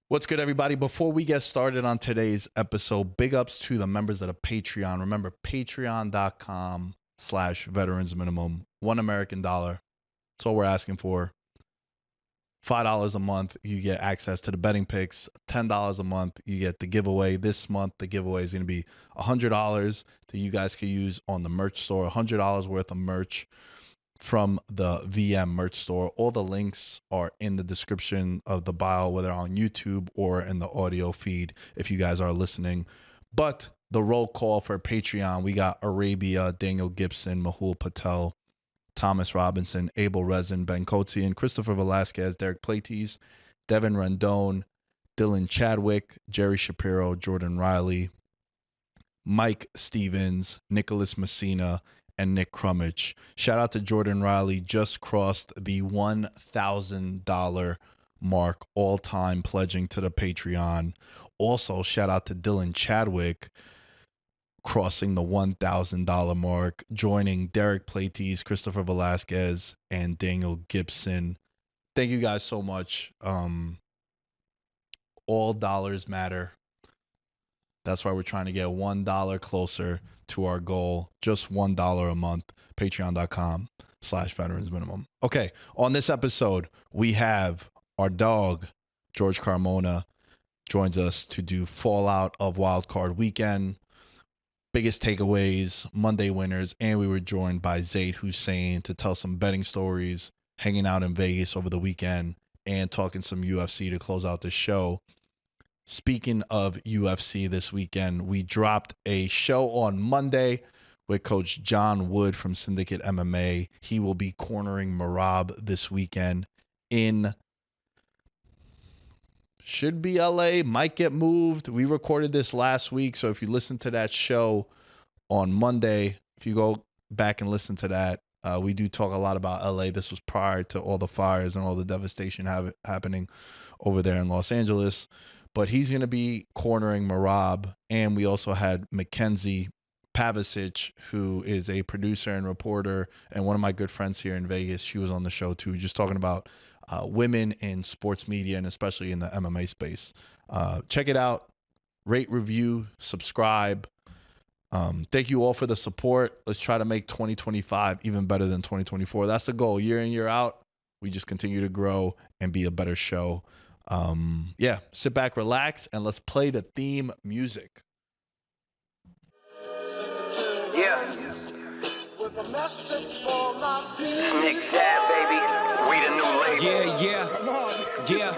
What's good, everybody? Before we get started on today's episode, big ups to the members of the Patreon. Remember, patreon.com/veterans minimum. $1 American dollar. That's all we're asking for. $5 a month, you get access to the betting picks. $10 a month, you get the giveaway. This month, the giveaway is going to be $100 that you guys can use on the merch store. $100 worth of merch from the VM merch store. All the links are in the description of the bio, whether on YouTube or in the audio feed if you guys are listening. But the roll call for Patreon, we got Arabia, Daniel Gibson, Mahul Patel, Thomas Robinson, Abel Rezin, Ben Kotzian, Christopher Velasquez, Derek Plates, Devin Rendon, Dylan Chadwick, Jerry Shapiro, Jordan Riley, Mike Stevens, Nicholas Messina, and Nick Crummage. Shout out to Jordan Riley, just crossed the $1,000 mark all-time pledging to the Patreon. Also, shout out to Dylan Chadwick, crossing the $1,000 mark, joining Derek Plates, Christopher Velasquez, and Daniel Gibson. Thank you guys so much. All dollars matter. That's why we're trying to get $1 closer to our goal. Just $1 a month. Patreon.com/veterans minimum. Okay, on this episode, we have our dog, George Carmona, joins us to do fallout of Wild Card Weekend, biggest takeaways, Monday winners, and we were joined by Zayd Hussein to tell some betting stories, hanging out in Vegas over the weekend, and talking some UFC to close out the show. Speaking of UFC this weekend, we dropped a show on Monday with Coach John Wood from Syndicate MMA. He will be cornering Marab this weekend in, should be LA, might get moved. We recorded this last week, so if you listen to that show on Monday, if you go back and listen to that, we do talk a lot about LA. This was prior to all the fires and all the devastation happening over there in Los Angeles. But he's going to be cornering Marab. And we also had Mackenzie Pavicic, who is a producer and reporter and one of my good friends here in Vegas. She was on the show too, just talking about women in sports media and especially in the MMA space. Check it out. Rate, review, subscribe. Thank you all for the support. Let's try to make 2025 even better than 2024. That's the goal. Year in, year out, we just continue to grow and be a better show. Sit back, relax, and let's play the theme music. Yeah. Nick Dad, baby. We the new label. Yeah.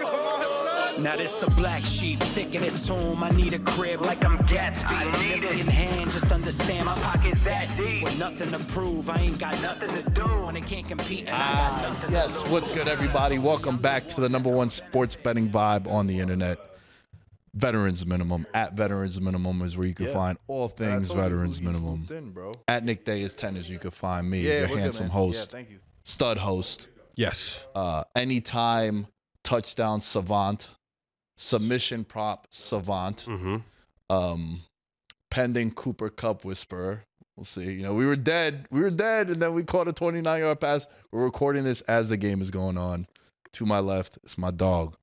Now this the black sheep, sticking it to him. I need a crib like I'm Gatsby. I need it in hand, just understand My pocket's that deep. with nothing to prove. I ain't got nothing to do, and they can't compete. And I got nothing Yes, to lose. what's good, everybody? Welcome back to the number one sports betting vibe on the internet. Veterans Minimum. At Veterans Minimum is where you can find all things Veterans Minimum. At Nick Day is 10 is you can find me, your handsome host, thank you. stud host, Yes. anytime touchdown savant, submission prop savant, pending Cooper Cup whisperer. We'll see. You know, we were dead, and then we caught a 29-yard pass. We're recording this as the game is going on. To my left, it's my dog.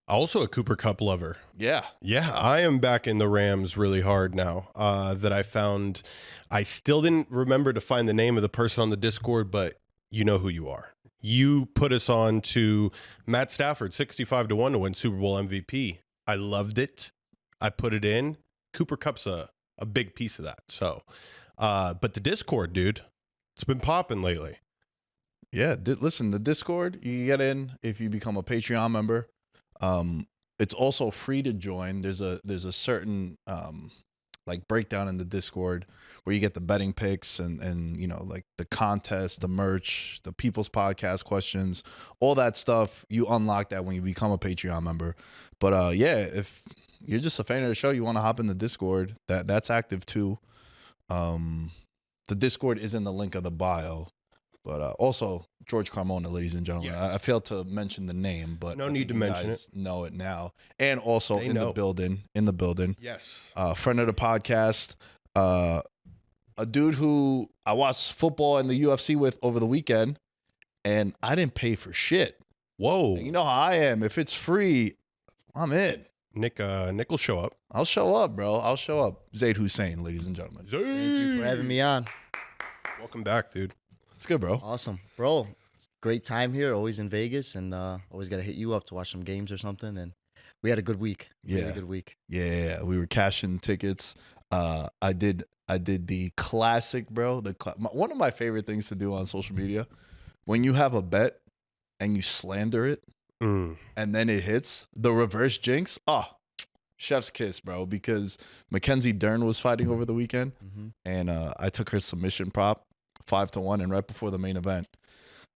Also a Cooper Cup lover. Yeah. Yeah, I am back in the Rams really hard now that I found. I still didn't remember to find the name of the person on the Discord, but you know who you are. You put us on to Matt Stafford, 65-1 to win Super Bowl MVP. I loved it. I put it in. Cooper Cup's a big piece of that. So, but the Discord, dude, it's been popping lately. Yeah. Listen, the Discord, you get in if you become a Patreon member. It's also free to join. There's a certain like breakdown in the Discord where you get the betting picks and you know, like the contest, the merch, the People's Podcast questions, all that stuff. You unlock that when you become a Patreon member. But if you're just a fan of the show, you want to hop in the Discord, that's active too. The Discord is in the link of the bio. But also, George Carmona, ladies and gentlemen. Yes. I failed to mention the name, but No I need think to you mention guys know it now. And also They in know. the building, Yes. friend of the podcast, a dude who I watched football and the UFC with over the weekend, and I didn't pay for shit. Whoa. You know how I am. If it's free, I'm in. Nick will show up. I'll show up, bro. I'll show up. Zayd Hussein, ladies and gentlemen. Zayd. Thank you for having me on. Welcome back, dude. It's good, bro. Awesome. Bro, great time here, always in Vegas, and always got to hit you up to watch some games or something. And we had a good week. We had a good week. Yeah. We were cashing tickets. I did the classic, bro. One of my favorite things to do on social media, when you have a bet and you slander it, and then it hits the reverse jinx. Chef's kiss, bro. Because Mackenzie Dern was fighting over the weekend, and I took her submission prop 5-1, and right before the main event,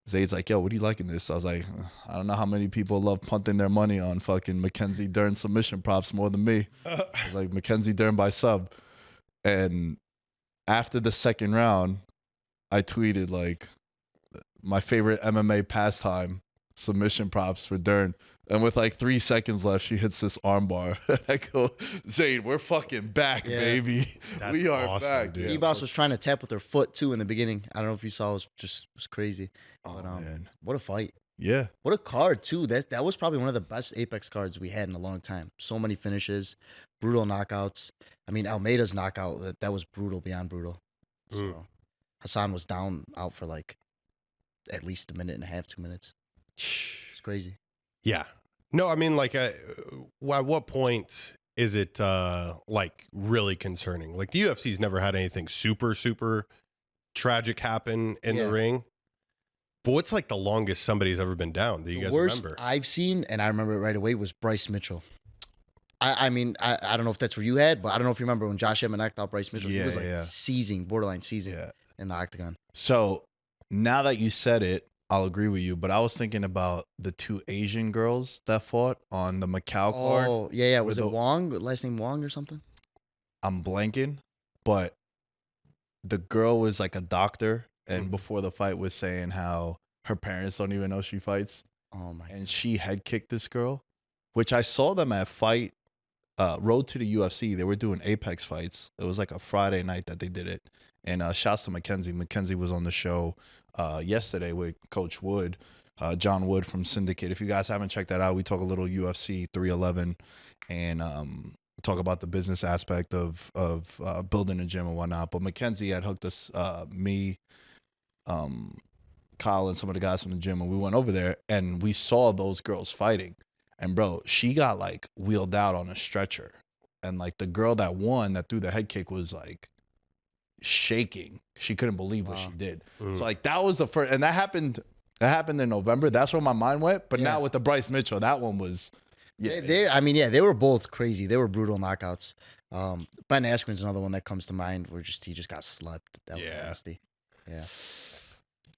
Zayd's like, "Yo, what do you like in this?" I was like, "I don't know how many people love punting their money on fucking Mackenzie Dern submission props more than me." I was like, "Mackenzie Dern by sub," and after the second round, I tweeted like, "My favorite MMA pastime." Submission props for Dern. And with like 3 seconds left, she hits this armbar. And I go, Zayd, we're fucking back, baby. That's we are awesome, back, dude. dude. E-Boss was trying to tap with her foot too in the beginning. I don't know if you saw, it was crazy. Oh, But man. what a fight. Yeah. What a card too. That was probably one of the best Apex cards we had in a long time. So many finishes, brutal knockouts. I mean, Almeida's knockout, that was brutal beyond brutal. So Hassan was out for like at least a minute and a half, 2 minutes. It's crazy. Yeah. No, I mean, like, at what point is it like really concerning? Like, the UFC's never had anything super, super tragic happen in the ring. But what's like the longest somebody's ever been down? Do you guys worst remember? I've seen, and I remember it right away, was Bryce Mitchell. I mean, I don't know if that's where you had, but I don't know if you remember when Josh Emmett knocked out Bryce Mitchell. He was like seizing, borderline seizing in the octagon. So now that you said it, I'll agree with you, but I was thinking about the 2 Asian girls that fought on the Macau card. Oh, yeah. Was it Wong? Last name Wong or something? I'm blanking, but the girl was like a doctor, and before the fight was saying how her parents don't even know she fights. Oh, my God. And she head kicked this girl, which I saw them at Road to the UFC. They were doing Apex fights. It was like a Friday night that they did it. And shouts to Mackenzie. Mackenzie was on the show yesterday with Coach Wood, John Wood from Syndicate. If you guys haven't checked that out, we talk a little UFC 311 and talk about the business aspect of building a gym and whatnot. But Mackenzie had hooked us, me, Kyle, and some of the guys from the gym, and we went over there and we saw those girls fighting. And bro, she got like wheeled out on a stretcher, and like the girl that won that threw the head kick was like shaking. She couldn't believe what she did. So like that was the first, and that happened in November. That's where my mind went. But now with the Bryce Mitchell, that one was they were both crazy. They were brutal knockouts. Ben Askren's another one that comes to mind where he just got slept. That was nasty. Yeah.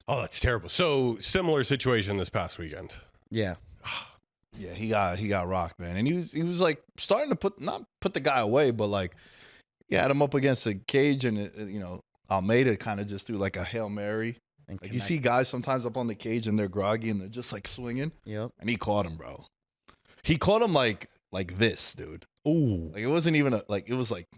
Oh, that's terrible. So similar situation this past weekend. Yeah. Yeah, he got rocked, man. And he was like starting to not put the guy away, but like he had him up against the cage, and Almeida kind of just threw like a Hail Mary. Like you see guys sometimes up on the cage and they're groggy and they're just like swinging. Yep. And he caught him, bro. He caught him like this, dude. Ooh. Like it wasn't even it was like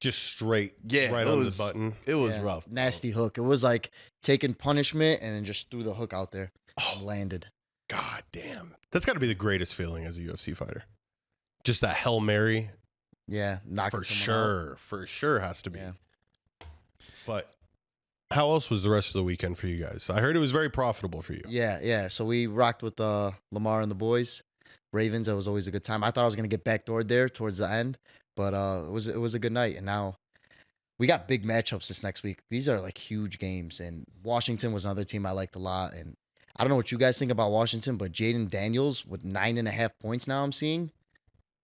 just straight right on the button. It was rough. Nasty hook. It was like taking punishment and then just threw the hook out there and landed. God damn. That's got to be the greatest feeling as a UFC fighter. Just that Hail Mary. Yeah. For sure. Out. For sure has to be. Yeah. But how else was the rest of the weekend for you guys? I heard it was very profitable for you. Yeah. So we rocked with Lamar and the boys. Ravens, that was always a good time. I thought I was going to get backdoored there towards the end, but it was a good night. And now we got big matchups this next week. These are like huge games. And Washington was another team I liked a lot. And I don't know what you guys think about Washington, but Jaden Daniels with 9.5 points now I'm seeing.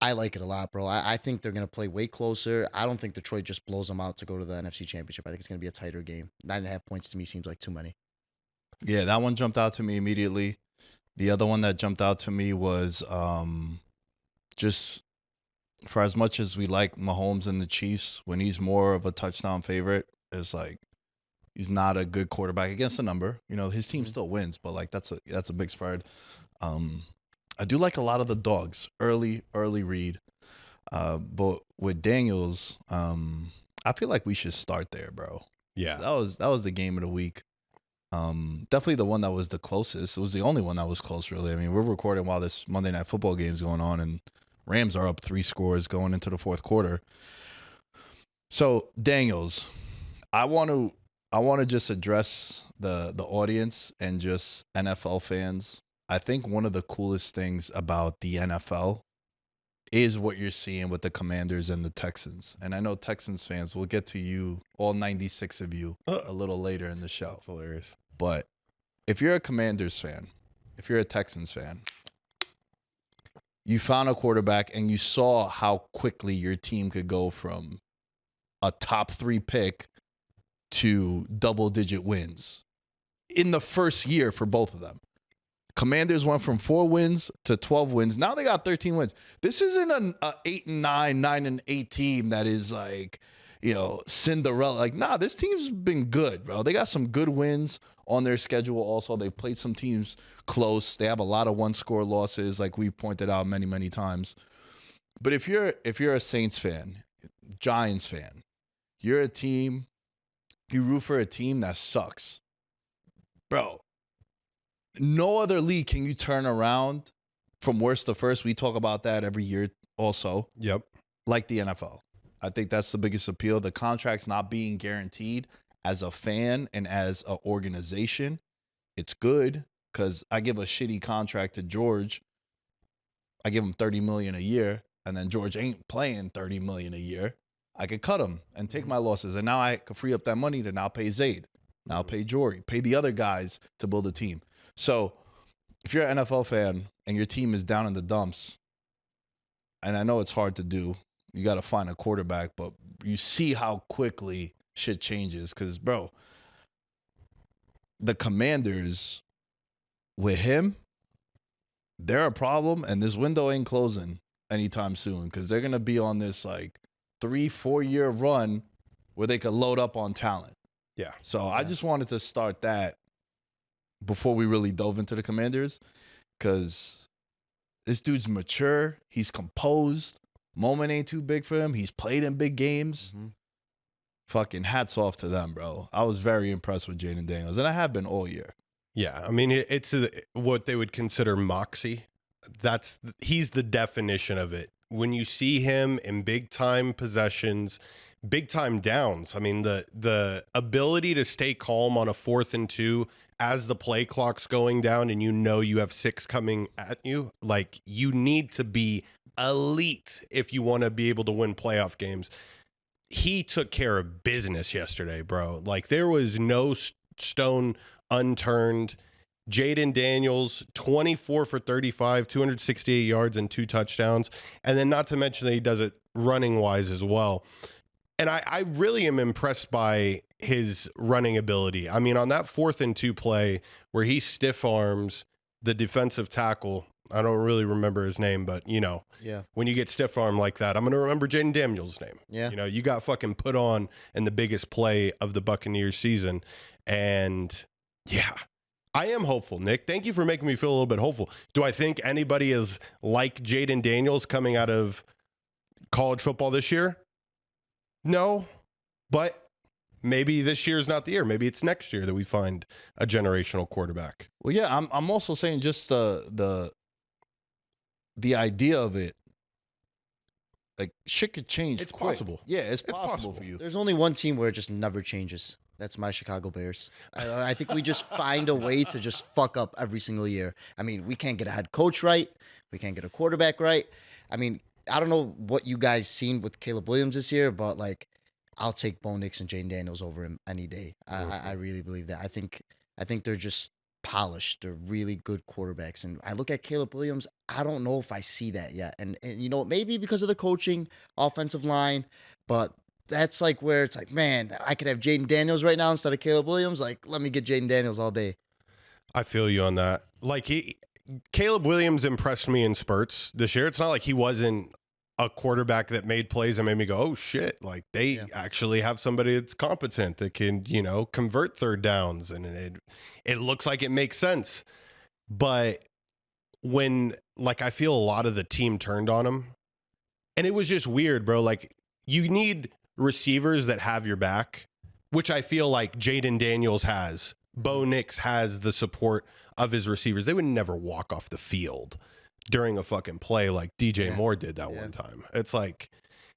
I like it a lot, bro. I think they're going to play way closer. I don't think Detroit just blows them out to go to the NFC Championship. I think it's going to be a tighter game. 9.5 points to me seems like too many. Yeah, that one jumped out to me immediately. The other one that jumped out to me was just for as much as we like Mahomes and the Chiefs, when he's more of a touchdown favorite, it's like he's not a good quarterback against a number. His team still wins, but like that's a big spread. I do like a lot of the dogs, early read. But with Daniels, I feel like we should start there, bro. Yeah. That was the game of the week. Definitely the one that was the closest. It was the only one that was close, really. I mean, we're recording while this Monday Night Football game is going on, and Rams are up 3 scores going into the fourth quarter. So Daniels, I want to just address the audience and just NFL fans. I think one of the coolest things about the NFL is what you're seeing with the Commanders and the Texans. And I know Texans fans, we'll get to you, all 96 of you, a little later in the show. That's hilarious. But if you're a Commanders fan, if you're a Texans fan, you found a quarterback and you saw how quickly your team could go from a top 3 pick to double-digit wins in the first year for both of them. Commanders went from 4 wins to 12 wins. Now they got 13 wins. This isn't an 8-9, 9-8 team that is like, Cinderella. Like, nah, this team's been good, bro. They got some good wins on their schedule. Also, they've played some teams close. They have a lot of 1-score losses, like we've pointed out many, many times. But if you're a Saints fan, Giants fan, you're a team, you root for a team that sucks, bro. No other league can you turn around from worst to first. We talk about that every year also. Yep. Like the NFL. I think that's the biggest appeal. The contracts not being guaranteed as a fan and as an organization. It's good because I give a shitty contract to George. I give him $30 million a year, and then George ain't playing $30 million a year. I could cut him and take my losses, and now I could free up that money to now pay Zayd, now pay Jory, pay the other guys to build a team. So if you're an NFL fan and your team is down in the dumps, and I know it's hard to do, you got to find a quarterback, but you see how quickly shit changes. Because, bro, the Commanders, with him, they're a problem, and this window ain't closing anytime soon because they're going to be on this, 3-4 year run where they could load up on talent. Yeah. So I just wanted to start that before we really dove into the Commanders, because this dude's mature. He's composed. Moment ain't too big for him. He's played in big games. Mm-hmm. Fucking hats off to them, bro. I was very impressed with Jaden Daniels, and I have been all year. Yeah, I mean, it's what they would consider moxie. He's the definition of it. When you see him in big-time possessions, big-time downs, I mean, the ability to stay calm on a 4th and 2 as the play clock's going down and you have 6 coming at you, like, you need to be elite if you want to be able to win playoff games. He took care of business yesterday, bro. Like, there was no stone unturned. Jaden Daniels, 24 for 35, 268 yards and 2 touchdowns. And then not to mention that he does it running wise as well. And I really am impressed by his running ability. I mean, on that 4th and 2 play where he stiff arms the defensive tackle, I don't really remember his name, but when you get stiff arm like that, I'm going to remember Jaden Daniels' name. Yeah. You got fucking put on in the biggest play of the Buccaneers season. And yeah, I am hopeful, Nick. Thank you for making me feel a little bit hopeful. Do I think anybody is like Jaden Daniels coming out of college football this year? No, but maybe this year is not the year. Maybe it's next year that we find a generational quarterback. Well, yeah, I'm also saying just the idea of it, like, shit could change. It's quick. possible. Yeah, it's possible for you. There's only one team where it just never changes. That's my Chicago Bears. I think we just find a way to just fuck up every single year. I mean, we can't get a head coach right. We can't get a quarterback right. I mean, I don't know what you guys seen with Caleb Williams this year, but, like, I'll take Bo Nix and Jaden Daniels over him any day. I really believe that. I think they're just polished. They're really good quarterbacks. And I look at Caleb Williams, I don't know if I see that yet. And maybe because of the coaching, offensive line, but that's like where it's like, man, I could have Jaden Daniels right now instead of Caleb Williams. Like, let me get Jaden Daniels all day. I feel you on that. Like, Caleb Williams impressed me in spurts this year. It's not like he wasn't a quarterback that made plays and made me go, oh shit. Like, they actually have somebody that's competent that can, convert third downs. And it looks like it makes sense. But when, like, I feel a lot of the team turned on him, and it was just weird, bro. Like, you need receivers that have your back, which I feel like Jaden Daniels has. Bo Nix has the support of his receivers. They would never walk off the field during a fucking play like DJ Yeah. Moore did that Yeah. one time. It's like,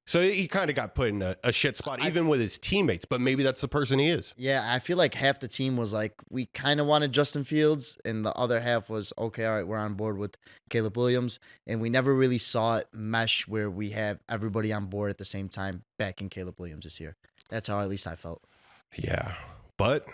so he kind of got put in a shit spot, even with his teammates, but maybe that's the person he is. Yeah, I feel like half the team was like, we kind of wanted Justin Fields, and the other half was, okay, all right, we're on board with Caleb Williams. And we never really saw it mesh where we have everybody on board at the same time backing Caleb Williams this year. That's how at least I felt. Yeah. But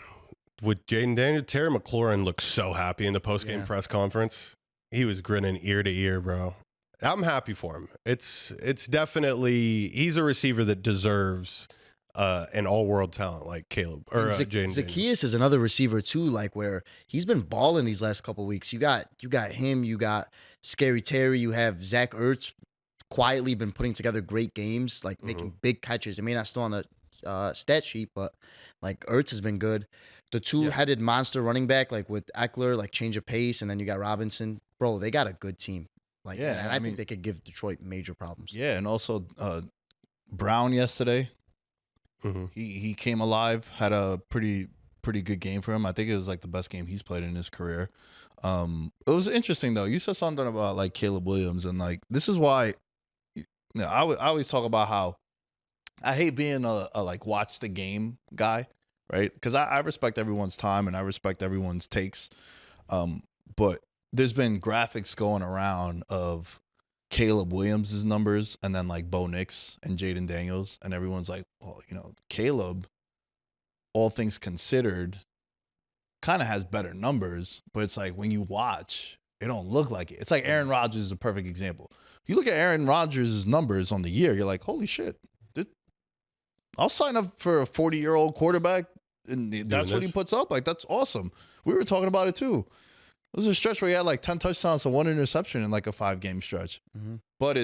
with Jaden Daniels, Terry McLaurin looked so happy in the postgame press conference. He was grinning ear to ear, bro. I'm happy for him. It's definitely, he's a receiver that deserves an all-world talent like Caleb or Jaden Daniels. Zacchaeus is another receiver too, like where he's been balling these last couple of weeks. You got him, you got Scary Terry, you have Zach Ertz quietly been putting together great games, like making big catches. It may not still on the stat sheet, but like Ertz has been good. The two-headed monster running back, like with Eckler, like change of pace, and then you got Robinson. Bro, they got a good team. Like, Yeah, and I I mean- think they could give Detroit major problems. Yeah, and also Brown yesterday. Mhm. He came alive, had a pretty good game for him. I think it was like the best game he's played in his career. It was interesting though. You said something about like Caleb Williams, and like this is why I always talk about how I hate being a like watch the game guy, right? Because I respect everyone's time and I respect everyone's takes. But there's been graphics going around of Caleb Williams' numbers and then like Bo Nix and Jaden Daniels, and everyone's like, well, Caleb, all things considered, kind of has better numbers, but it's like when you watch, it don't look like it. It's like Aaron Rodgers is a perfect example. You look at Aaron Rodgers' numbers on the year, you're like, holy shit, I'll sign up for a 40-year-old quarterback, and that's what he puts up. Like, that's awesome. We were talking about it too. It was a stretch where he had like 10 touchdowns and 1 interception in like a 5-game stretch. Mm-hmm. But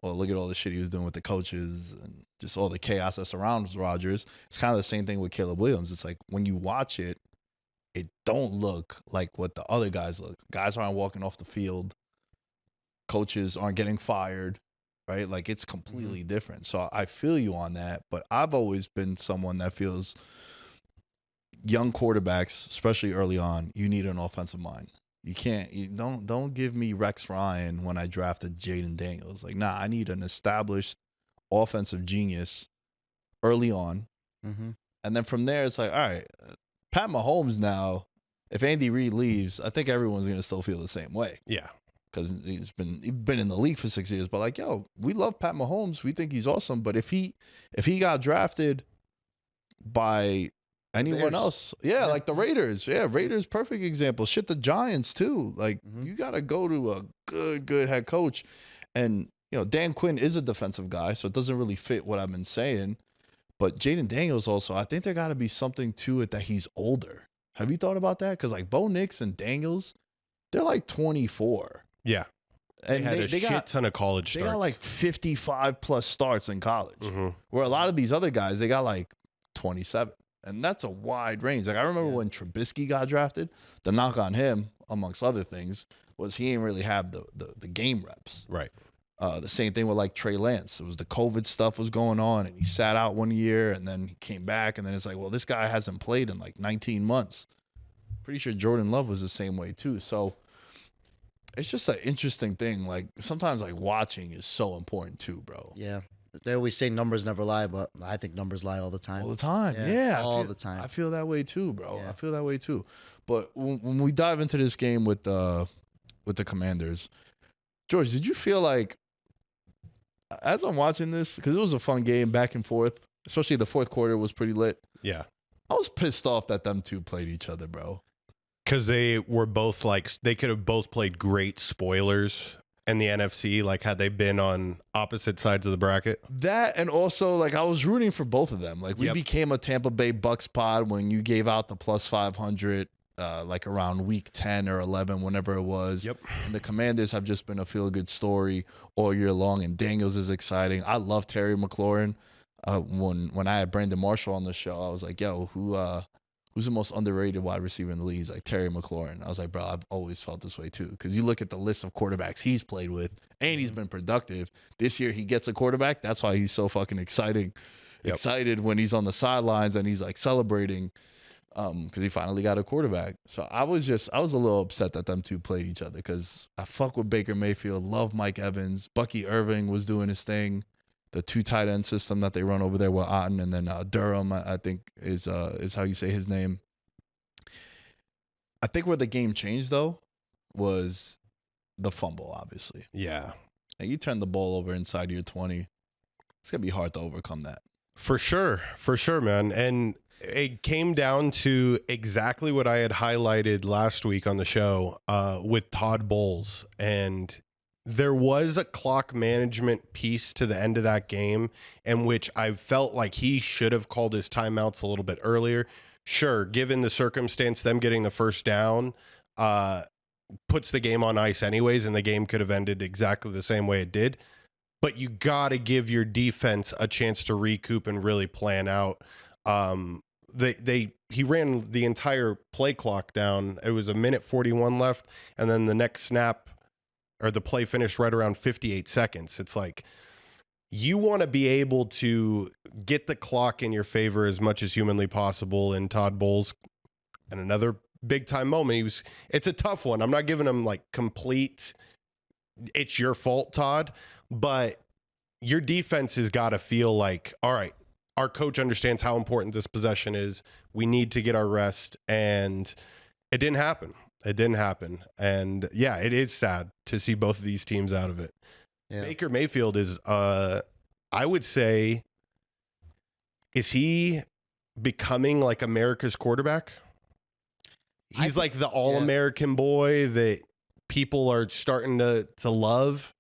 look at all the shit he was doing with the coaches and just all the chaos that surrounds Rodgers. It's kind of the same thing with Caleb Williams. It's like when you watch it, it don't look like what the other guys look. Guys aren't walking off the field. Coaches aren't getting fired, right? Like it's completely different. So I feel you on that, but I've always been someone that feels young quarterbacks, especially early on, you need an offensive mind. Don't give me Rex Ryan when I drafted Jaden Daniels. Like, nah, I need an established offensive genius early on. Mm-hmm. And then from there, it's like, all right, Pat Mahomes now, if Andy Reid leaves, I think everyone's going to still feel the same way. Yeah. Because he's been in the league for 6 years. But like, yo, we love Pat Mahomes. We think he's awesome. But if he got drafted by anyone Bears. else, like the Raiders. Yeah, Raiders, perfect example. Shit, the Giants too. Like, you got to go to a good head coach. And, Dan Quinn is a defensive guy, so it doesn't really fit what I've been saying. But Jaden Daniels also, I think there got to be something to it that he's older. Have you thought about that? Because like Bo Nix and Daniels, they're like 24. Yeah. And They had a shit ton of college They starts. got like 55 plus starts in college. Mm-hmm. Where a lot of these other guys, they got like 27. And that's a wide range. Like I remember when Trubisky got drafted, the knock on him, amongst other things, was he didn't really have the game reps. Right. The same thing with like Trey Lance. It was the COVID stuff was going on, and he sat out 1 year, and then he came back, and then it's like, well, this guy hasn't played in like 19 months. Pretty sure Jordan Love was the same way too. So it's just an interesting thing. Like sometimes like watching is so important too, bro. Yeah. They always say numbers never lie, but I think numbers lie all the time. All the time. Yeah. all the time. I feel that way too, bro. Yeah. I feel that way too. But when we dive into this game with the Commanders, George, did you feel like, as I'm watching this, because it was a fun game back and forth, especially the fourth quarter was pretty lit. Yeah. I was pissed off that them two played each other, bro. Because they were both like, they could have both played great spoilers in the NFC, like had they been on opposite sides of the bracket. That, and also like I was rooting for both of them. Like we Yep. became a Tampa Bay Bucks pod when you gave out the plus 500 like around week 10 or 11, whenever it was. Yep. And the Commanders have just been a feel-good story all year long, and Daniels is exciting. I love Terry McLaurin. When I had Brandon Marshall on the show, I was like, yo, who's the most underrated wide receiver in the league? He's like, Terry McLaurin. I was like, bro, I've always felt this way too. Because you look at the list of quarterbacks he's played with, and he's been productive. This year he gets a quarterback. That's why he's so fucking excited when he's on the sidelines and he's like celebrating. because he finally got a quarterback. So I was a little upset that them two played each other because I fuck with Baker Mayfield, love Mike Evans. Bucky Irving was doing his thing. The 2 tight end system that they run over there with Otten, and then Durham, I think is how you say his name. I think where the game changed though was the fumble, obviously. Yeah. And you turn the ball over inside your 20, it's gonna be hard to overcome that. For sure, man. And it came down to exactly what I had highlighted last week on the show with Todd Bowles. And there was a clock management piece to the end of that game in which I felt like he should have called his timeouts a little bit earlier. Sure, given the circumstance, them getting the first down puts the game on ice anyways, and the game could have ended exactly the same way it did. But you got to give your defense a chance to recoup and really plan out. He ran the entire play clock down. It was 1:41 left, and then the next snap or the play finished right around 58 seconds. It's like you want to be able to get the clock in your favor as much as humanly possible. And Todd Bowles, and another big time moment. It's a tough one. I'm not giving him like complete, it's your fault, Todd, but your defense has got to feel like, all right, our coach understands how important this possession is. We need to get our rest. And it didn't happen. And yeah, it is sad to see both of these teams out of it. Yeah. Baker Mayfield is, I would say, is he becoming like America's quarterback? He's like the all-American boy that people are starting to love.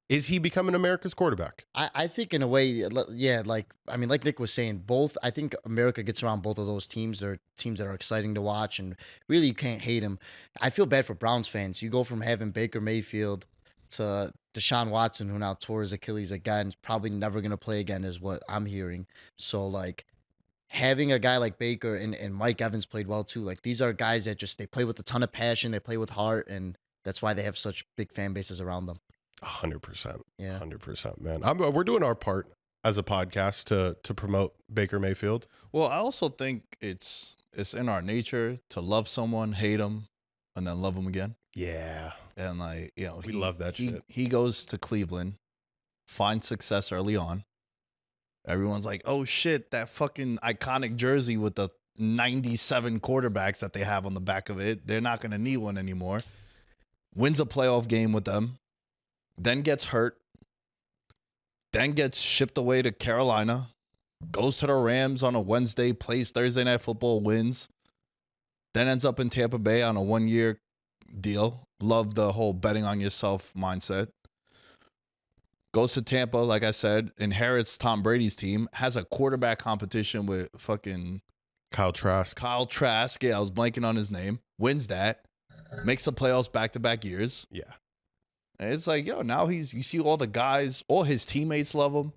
Is he becoming America's quarterback? I think in a way, yeah, like Nick was saying, I think America gets around both of those teams. They're teams that are exciting to watch, and really you can't hate them. I feel bad for Browns fans. You go from having Baker Mayfield to Deshaun Watson, who now tore his Achilles again, probably never going to play again is what I'm hearing. So, like, having a guy like Baker and Mike Evans played well too. Like, these are guys that they play with a ton of passion, they play with heart, and that's why they have such big fan bases around them. 100%. Yeah. 100%, man. We're doing our part as a podcast to promote Baker Mayfield. Well, I also think it's in our nature to love someone, hate them, and then love them again. Yeah. And like, we love that shit. He goes to Cleveland, finds success early on. Everyone's like, oh shit, that fucking iconic jersey with the 97 quarterbacks that they have on the back of it. They're not going to need one anymore. Wins a playoff game with them. Then gets hurt, then gets shipped away to Carolina, goes to the Rams on a Wednesday, plays Thursday Night Football, wins, then ends up in Tampa Bay on a 1-year deal. Love the whole betting on yourself mindset. Goes to Tampa, like I said, inherits Tom Brady's team, has a quarterback competition with fucking Kyle Trask. Yeah, I was blanking on his name. Wins that, makes the playoffs back-to-back years. Yeah. And it's like, now you see all the guys, all his teammates love him.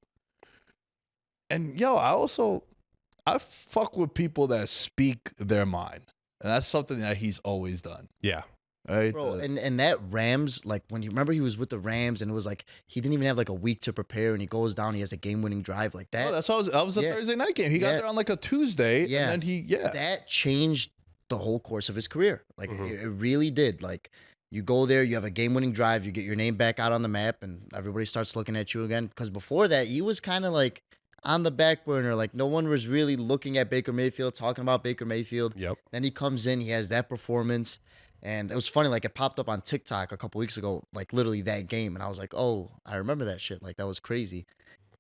And I fuck with people that speak their mind. And that's something that he's always done. Yeah. Right. Bro, and that Rams, like when you remember he was with the Rams and it was like he didn't even have like a week to prepare and he goes down, he has a game-winning drive like that. Oh, that was a Thursday night game. He got there on like a Tuesday. Yeah. And then that changed the whole course of his career. Like it really did. Like, you go there, you have a game-winning drive, you get your name back out on the map, and everybody starts looking at you again. Because before that, he was kind of like on the back burner. Like, no one was really looking at Baker Mayfield, talking about Baker Mayfield. Yep. Then he comes in, he has that performance. And it was funny, like, it popped up on TikTok a couple weeks ago, like, literally that game. And I was like, oh, I remember that shit. Like, that was crazy.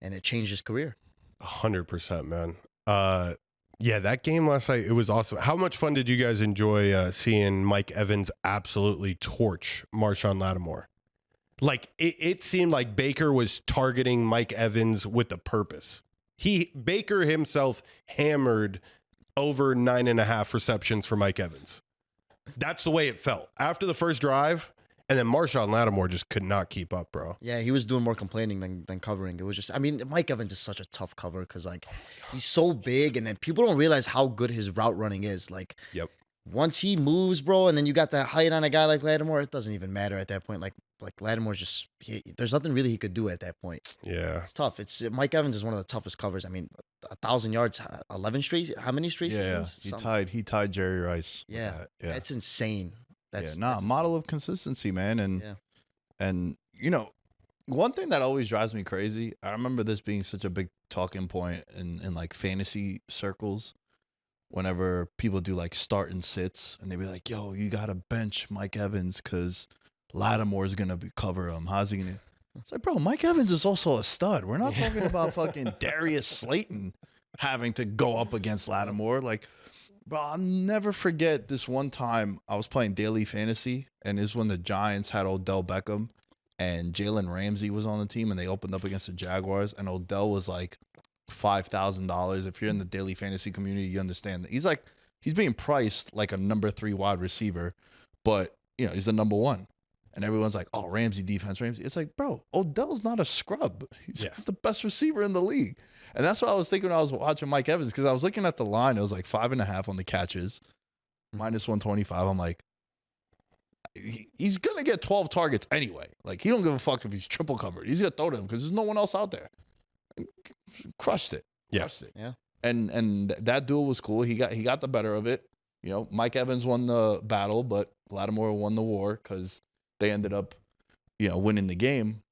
And it changed his career. 100%, man. Yeah, that game last night, it was awesome. How much fun did you guys enjoy seeing Mike Evans absolutely torch Marshawn Lattimore? Like, it seemed like Baker was targeting Mike Evans with a purpose. Baker himself hammered over 9.5 receptions for Mike Evans. That's the way it felt. After the first drive, and then Marshawn Lattimore just could not keep up, bro. Yeah, he was doing more complaining than covering. It was just, Mike Evans is such a tough cover because, like, he's so big, and then people don't realize how good his route running is. Like, yep. Once he moves, bro, and then you got that height on a guy like Lattimore, it doesn't even matter at that point. Like, like Lattimore's just there's nothing really he could do at that point. Yeah. It's tough. Mike Evans is one of the toughest covers. I mean, 1,000 yards, 11 straight. How many straight seasons? He tied Jerry Rice. with Yeah, that. Yeah. that's insane. That's Model of consistency, man. And you know, one thing that always drives me crazy. I remember this being such a big talking point in like fantasy circles. Whenever people do like start and sits, and they be like, "Yo, you gotta bench Mike Evans because Lattimore's gonna cover him. How's he gonna?" It's like, bro, Mike Evans is also a stud. We're not talking about fucking Darius Slayton having to go up against Lattimore. Like, bro, I'll never forget this one time I was playing daily fantasy, and this is when the Giants had Odell Beckham, and Jalen Ramsey was on the team, and they opened up against the Jaguars, and Odell was like $5,000. If you're in the daily fantasy community, you understand that he's being priced like a number 3 wide receiver, but you know, he's the number 1. And everyone's like, "Oh, Ramsey defense, Ramsey." It's like, bro, Odell's not a scrub. He's the best receiver in the league. And that's what I was thinking when I was watching Mike Evans, because I was looking at the line. It was like 5.5 on the catches, minus 125. I'm like, he's going to get 12 targets anyway. Like, he don't give a fuck if he's triple covered. He's going to throw to him because there's no one else out there. Crushed it. Crushed it. Yeah. And that duel was cool. He got the better of it. You know, Mike Evans won the battle, but Lattimore won the war because they ended up, you know, winning the game.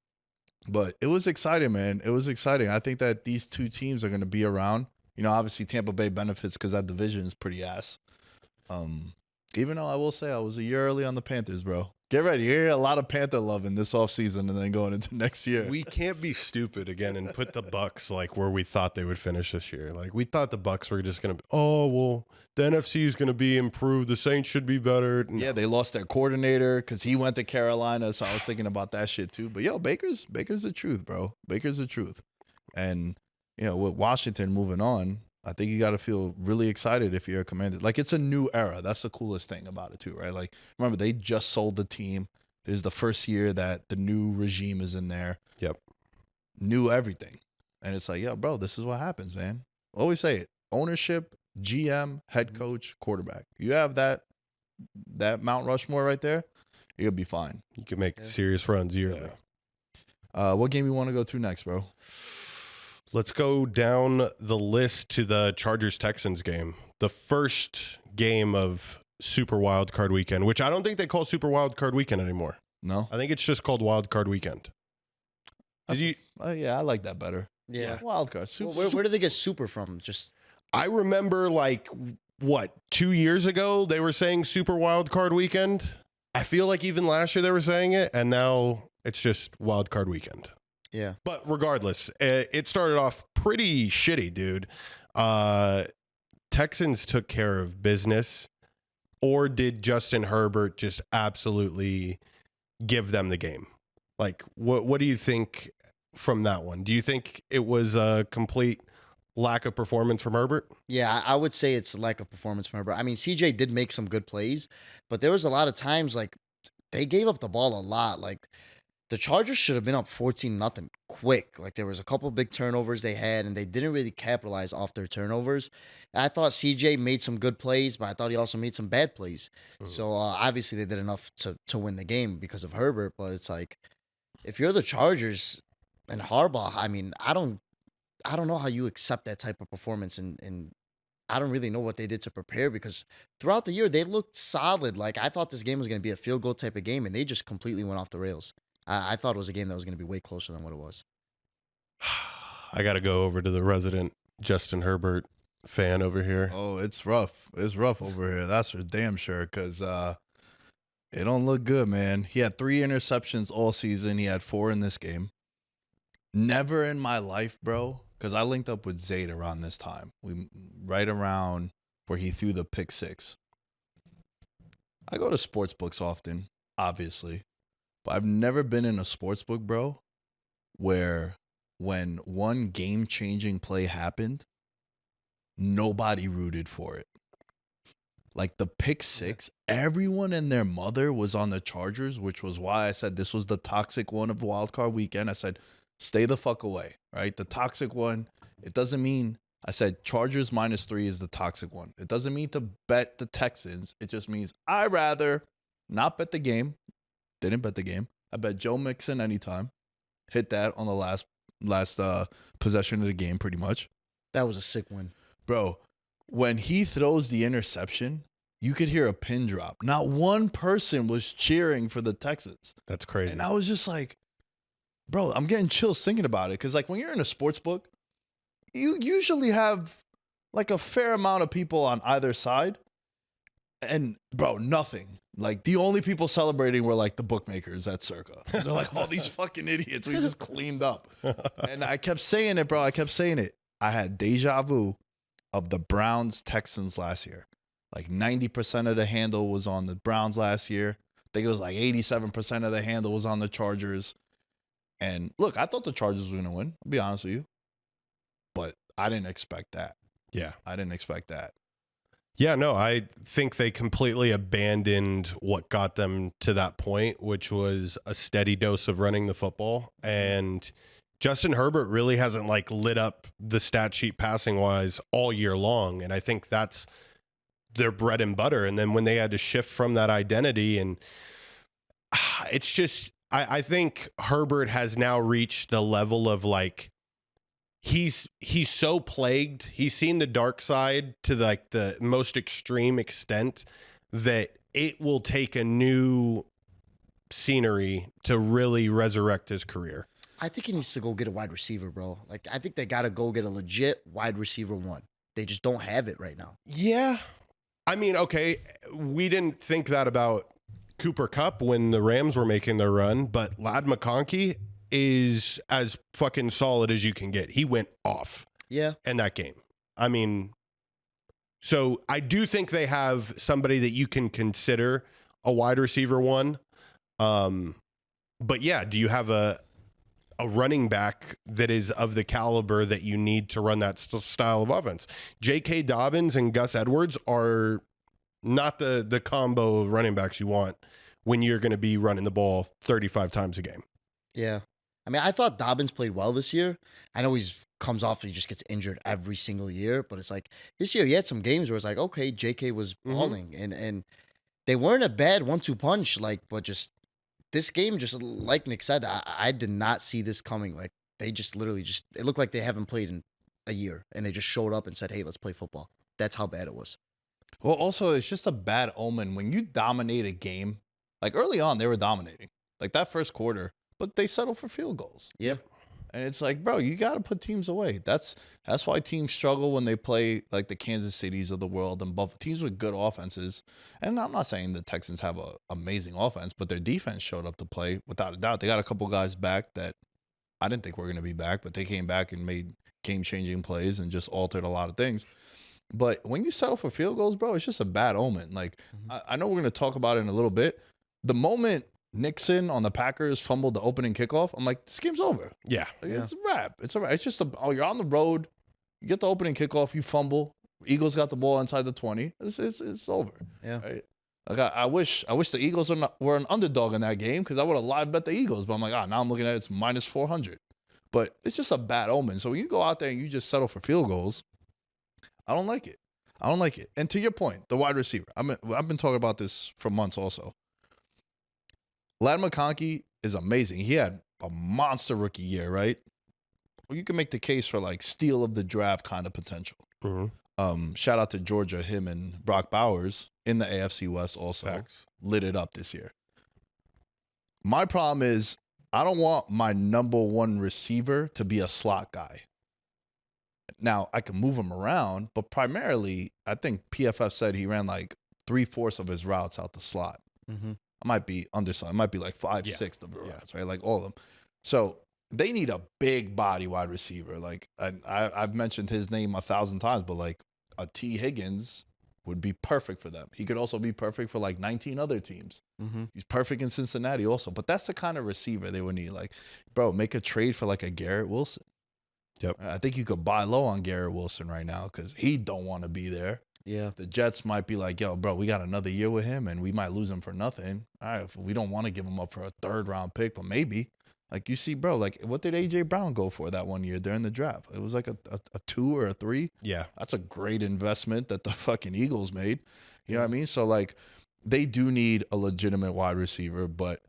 But it was exciting, man. It was exciting. I think that these two teams are going to be around. You know, obviously Tampa Bay benefits because that division is pretty ass. Even though I will say I was a year early on the Panthers, bro. Get ready. You're a lot of Panther love in this offseason and then going into next year. We can't be stupid again and put the Bucks like where we thought they would finish this year. Like, we thought the Bucks were just going to, the NFC is going to be improved. The Saints should be better. No. Yeah, they lost their coordinator because he went to Carolina, so I was thinking about that shit too. But yo, Baker's the truth, bro. Baker's the truth. And, you know, with Washington moving on, I think you got to feel really excited if you're a Commander. Like, it's a new era. That's the coolest thing about it too, right? Like, remember, they just sold the team. This is the first year that the new regime is in there. Yep. Knew everything. And it's like, yeah, bro, this is what happens, man. Always say it. Ownership, GM, head coach, quarterback. You have that Mount Rushmore right there, you'll be fine. You can make serious runs yearly. Yeah. What game you want to go to next, bro? Let's go down the list to the Chargers-Texans game. The first game of Super Wild Card Weekend, which I don't think they call Super Wild Card Weekend anymore. No? I think it's just called Wild Card Weekend. Yeah, I like that better. Yeah. Wild card. Where did they get super from? I remember, like, 2 years ago they were saying Super Wild Card Weekend. I feel like even last year they were saying it, and now it's just Wild Card Weekend. Yeah. But regardless, it started off pretty shitty, dude. Texans took care of business, or did Justin Herbert just absolutely give them the game? Like, what do you think from that one? Do you think it was a complete lack of performance from Herbert? Yeah, I would say it's lack of performance from Herbert. I mean, CJ did make some good plays, but there was a lot of times, like, they gave up the ball a lot. Like, the Chargers should have been up 14-0 quick. Like, there was a couple big turnovers they had, and they didn't really capitalize off their turnovers. I thought CJ made some good plays, but I thought he also made some bad plays. Mm-hmm. So, obviously, they did enough to win the game because of Herbert. But it's like, if you're the Chargers and Harbaugh, I mean, I don't know how you accept that type of performance, and I don't really know what they did to prepare, because throughout the year, they looked solid. Like, I thought this game was going to be a field goal type of game, and they just completely went off the rails. I thought it was a game that was going to be way closer than what it was. I got to go over to the resident Justin Herbert fan over here. Oh, it's rough. It's rough over here. That's for damn sure, because it don't look good, man. He had 3 interceptions all season. He had 4 in this game. Never in my life, bro, because I linked up with Zayd around this time. Right around where he threw the pick 6. I go to sports books often, obviously. But I've never been in a sports book, bro, where when one game-changing play happened, nobody rooted for it. Like the pick 6, everyone and their mother was on the Chargers, which was why I said this was the toxic one of Wild Card Weekend. I said, stay the fuck away, right? The toxic one, it doesn't mean, I said Chargers -3 is the toxic one. It doesn't mean to bet the Texans. It just means I'd rather not bet the game. Didn't bet the game. I bet Joe Mixon anytime. Hit that on the last possession of the game, pretty much. That was a sick one. Bro, when he throws the interception, you could hear a pin drop. Not one person was cheering for the Texans. That's crazy. And I was just like, bro, I'm getting chills thinking about it. Because, like, when you're in a sports book, you usually have, like, a fair amount of people on either side. And, bro, nothing. Like, the only people celebrating were, like, the bookmakers at Circa. They're like, all these fucking idiots. We just cleaned up. And I kept saying it, bro. I kept saying it. I had deja vu of the Browns-Texans last year. Like, 90% of the handle was on the Browns last year. I think it was like 87% of the handle was on the Chargers. And, look, I thought the Chargers were going to win. I'll be honest with you. But I didn't expect that. Yeah. I didn't expect that. Yeah, no, I think they completely abandoned what got them to that point, which was a steady dose of running the football. And Justin Herbert really hasn't like lit up the stat sheet passing wise all year long. And I think that's their bread and butter. And then when they had to shift from that identity, and it's just, I think Herbert has now reached the level of like, he's so plagued. He's seen the dark side to like the most extreme extent that it will take a new scenery to really resurrect his career. I think he needs to go get a wide receiver, bro. Like, I think they got to go get a legit wide receiver one. They just don't have it right now. Yeah. I mean, okay, we didn't think that about Cooper Kupp when the Rams were making their run, but Ladd McConkey is as fucking solid as you can get. He went off in that game. I mean, so I do think they have somebody that you can consider a wide receiver one. But yeah, do you have a running back that is of the caliber that you need to run that style of offense? J.K. Dobbins and Gus Edwards are not the combo of running backs you want when you're going to be running the ball 35 times a game. Yeah. I mean, I thought Dobbins played well this year. I know he's comes off and he just gets injured every single year, but it's like this year he had some games where it's like, okay, JK was balling and they weren't a bad 1-2 punch, like, but just this game, just like Nick said, I did not see this coming. Like, they just literally it looked like they haven't played in a year and they just showed up and said, hey, let's play football. That's how bad it was. Well, also, it's just a bad omen when you dominate a game. Like, early on, they were dominating. Like, that first quarter. But they settle for field goals. Yeah. And it's like, bro, you got to put teams away. That's why teams struggle when they play like the Kansas Cities of the world and teams with good offenses. And I'm not saying the Texans have an amazing offense, but their defense showed up to play without a doubt. They got a couple guys back that I didn't think were going to be back, but they came back and made game-changing plays and just altered a lot of things. But when you settle for field goals, bro, it's just a bad omen. Like, I know we're going to talk about it in a little bit. The moment Nixon on the Packers fumbled the opening kickoff, I'm like, this game's over. Yeah. Like, it's a wrap. It's all right. It's just you're on the road. You get the opening kickoff. You fumble. Eagles got the ball inside the 20. It's over. Yeah. Right? Like I wish the Eagles were an underdog in that game because I would have live bet the Eagles. But I'm like, now I'm looking at it's minus 400. But it's just a bad omen. So when you go out there and you just settle for field goals, I don't like it. I don't like it. And to your point, the wide receiver. I've been talking about this for months also. Ladd McConkey is amazing. He had a monster rookie year, right? Well, you can make the case for like steal of the draft kind of potential. Shout out to Georgia, him and Brock Bowers in the AFC West also lit it up this year. My problem is I don't want my number one receiver to be a slot guy. Now, I can move him around, but primarily, I think PFF said he ran like 3/4 of his routes out the slot. I might be underselling. It might be like 5/6 of the routes, right? Like all of them. So they need a big body wide receiver. Like I've mentioned his name 1,000 times, but like a T. Higgins would be perfect for them. He could also be perfect for like 19 other teams. He's perfect in Cincinnati also. But that's the kind of receiver they would need. Like, bro, make a trade for like a Garrett Wilson. Yep. I think you could buy low on Garrett Wilson right now because he don't want to be there. Yeah. The Jets might be like, yo, bro, we got another year with him and we might lose him for nothing. All right, we don't want to give him up for a 3rd round pick, but maybe. Like, you see, bro, like, what did A.J. Brown go for that one year during the draft? It was like a 2 or a 3. Yeah. That's a great investment that the fucking Eagles made. You know what I mean? So, like, they do need a legitimate wide receiver, but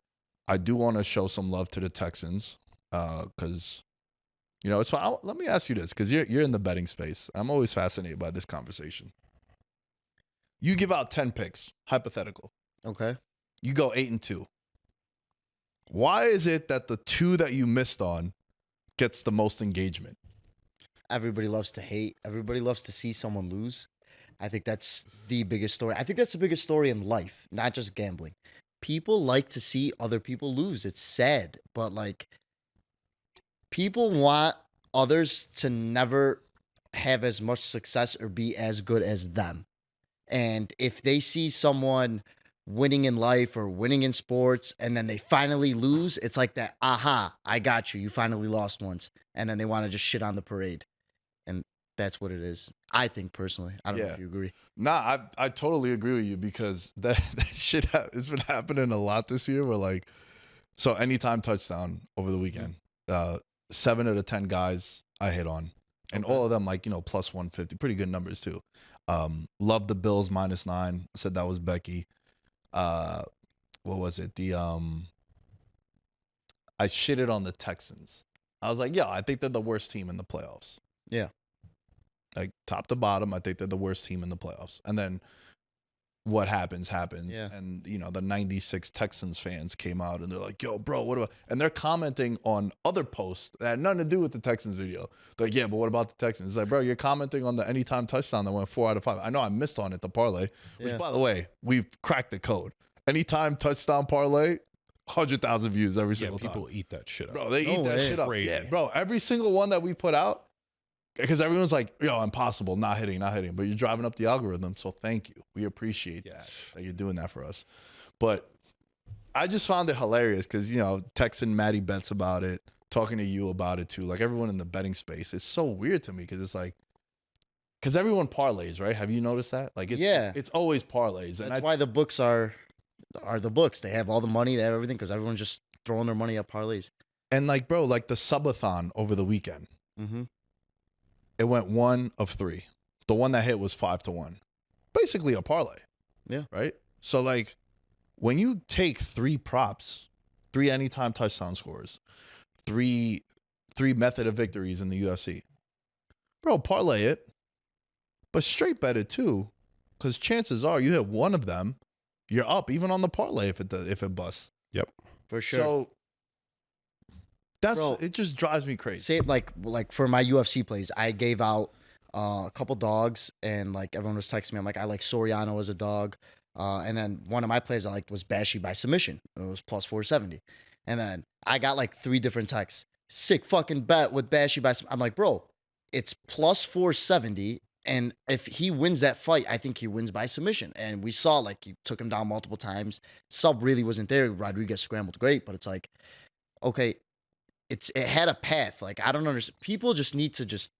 I do want to show some love to the Texans because, you know, it's fine. Let me ask you this, because you're in the betting space. I'm always fascinated by this conversation. You give out 10 picks, hypothetical. Okay. You go 8-2. Why is it that the 2 that you missed on gets the most engagement? Everybody loves to hate. Everybody loves to see someone lose. I think that's the biggest story. I think that's the biggest story in life, not just gambling. People like to see other people lose. It's sad, but like people want others to never have as much success or be as good as them. And if they see someone winning in life or winning in sports and then they finally lose, it's like that, aha, I got you. You finally lost once. And then they want to just shit on the parade. And that's what it is. I think personally. I don't know if you agree. Nah, I totally agree with you, because that shit it's been happening a lot this year. Where like, so anytime touchdown over the weekend, 7 out of 10 guys I hit on, and all of them like, you know, plus 150, pretty good numbers too. Love the Bills -9. I said that was Becky. What was it? I shitted on the Texans. I was like, yeah, I think they're the worst team in the playoffs. Yeah. Like top to bottom, I think they're the worst team in the playoffs. And then what happens. Yeah. And, you know, the 96 Texans fans came out and they're like, yo, bro, what about, and they're commenting on other posts that had nothing to do with the Texans video. They're like, yeah, but what about the Texans? It's like, bro, you're commenting on the anytime touchdown that went 4 out of 5. I know I missed on it, the parlay, which by the way, we've cracked the code. Anytime touchdown parlay, 100,000 views every single time. People eat that shit up. Bro, they eat that shit up. Crazy. Yeah, bro, every single one that we put out, because everyone's like, yo, impossible, not hitting. But you're driving up the algorithm, so thank you. We appreciate that you're doing that for us. But I just found it hilarious because, you know, texting Maddie Betts about it, talking to you about it too, like everyone in the betting space. It's so weird to me because it's like, because everyone parlays, right? Have you noticed that? Like, it's always parlays. That's why the books are the books. They have all the money, they have everything, because everyone's just throwing their money at parlays. And like, bro, like the subathon over the weekend. Mm-hmm. It went 1 of 3. The one that hit was 5-1. Basically a parlay. Yeah. Right? So like when you take 3 props, 3 anytime touchdown scores, 3 method of victories in the UFC, bro, parlay it, but straight bet it too, because chances are you hit one of them, you're up even on the parlay if it busts. Yep. For sure. So it just drives me crazy. Same like for my UFC plays, I gave out a couple dogs, and like everyone was texting me. I'm like, I like Soriano as a dog, and then one of my plays I liked was Bashy by submission. It was plus 470, and then I got like 3 different texts. Sick fucking bet with Bashy by. I'm like, bro, it's plus 470, and if he wins that fight, I think he wins by submission. And we saw like he took him down multiple times. Sub really wasn't there. Rodriguez scrambled great, but it's like, okay. It had a path. Like, I don't understand. People just need to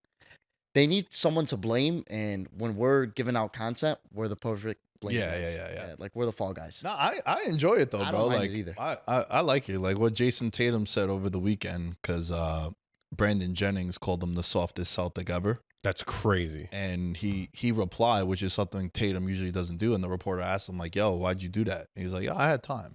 they need someone to blame. And when we're giving out content, we're the perfect blame. Yeah. Like, we're the fall guys. No, I enjoy it though, bro. I don't mind like it either. I like it. Like what Jason Tatum said over the weekend, because Brandon Jennings called him the softest Celtic ever. That's crazy. And he replied, which is something Tatum usually doesn't do. And the reporter asked him, like, yo, why'd you do that? And he was like, yeah, I had time.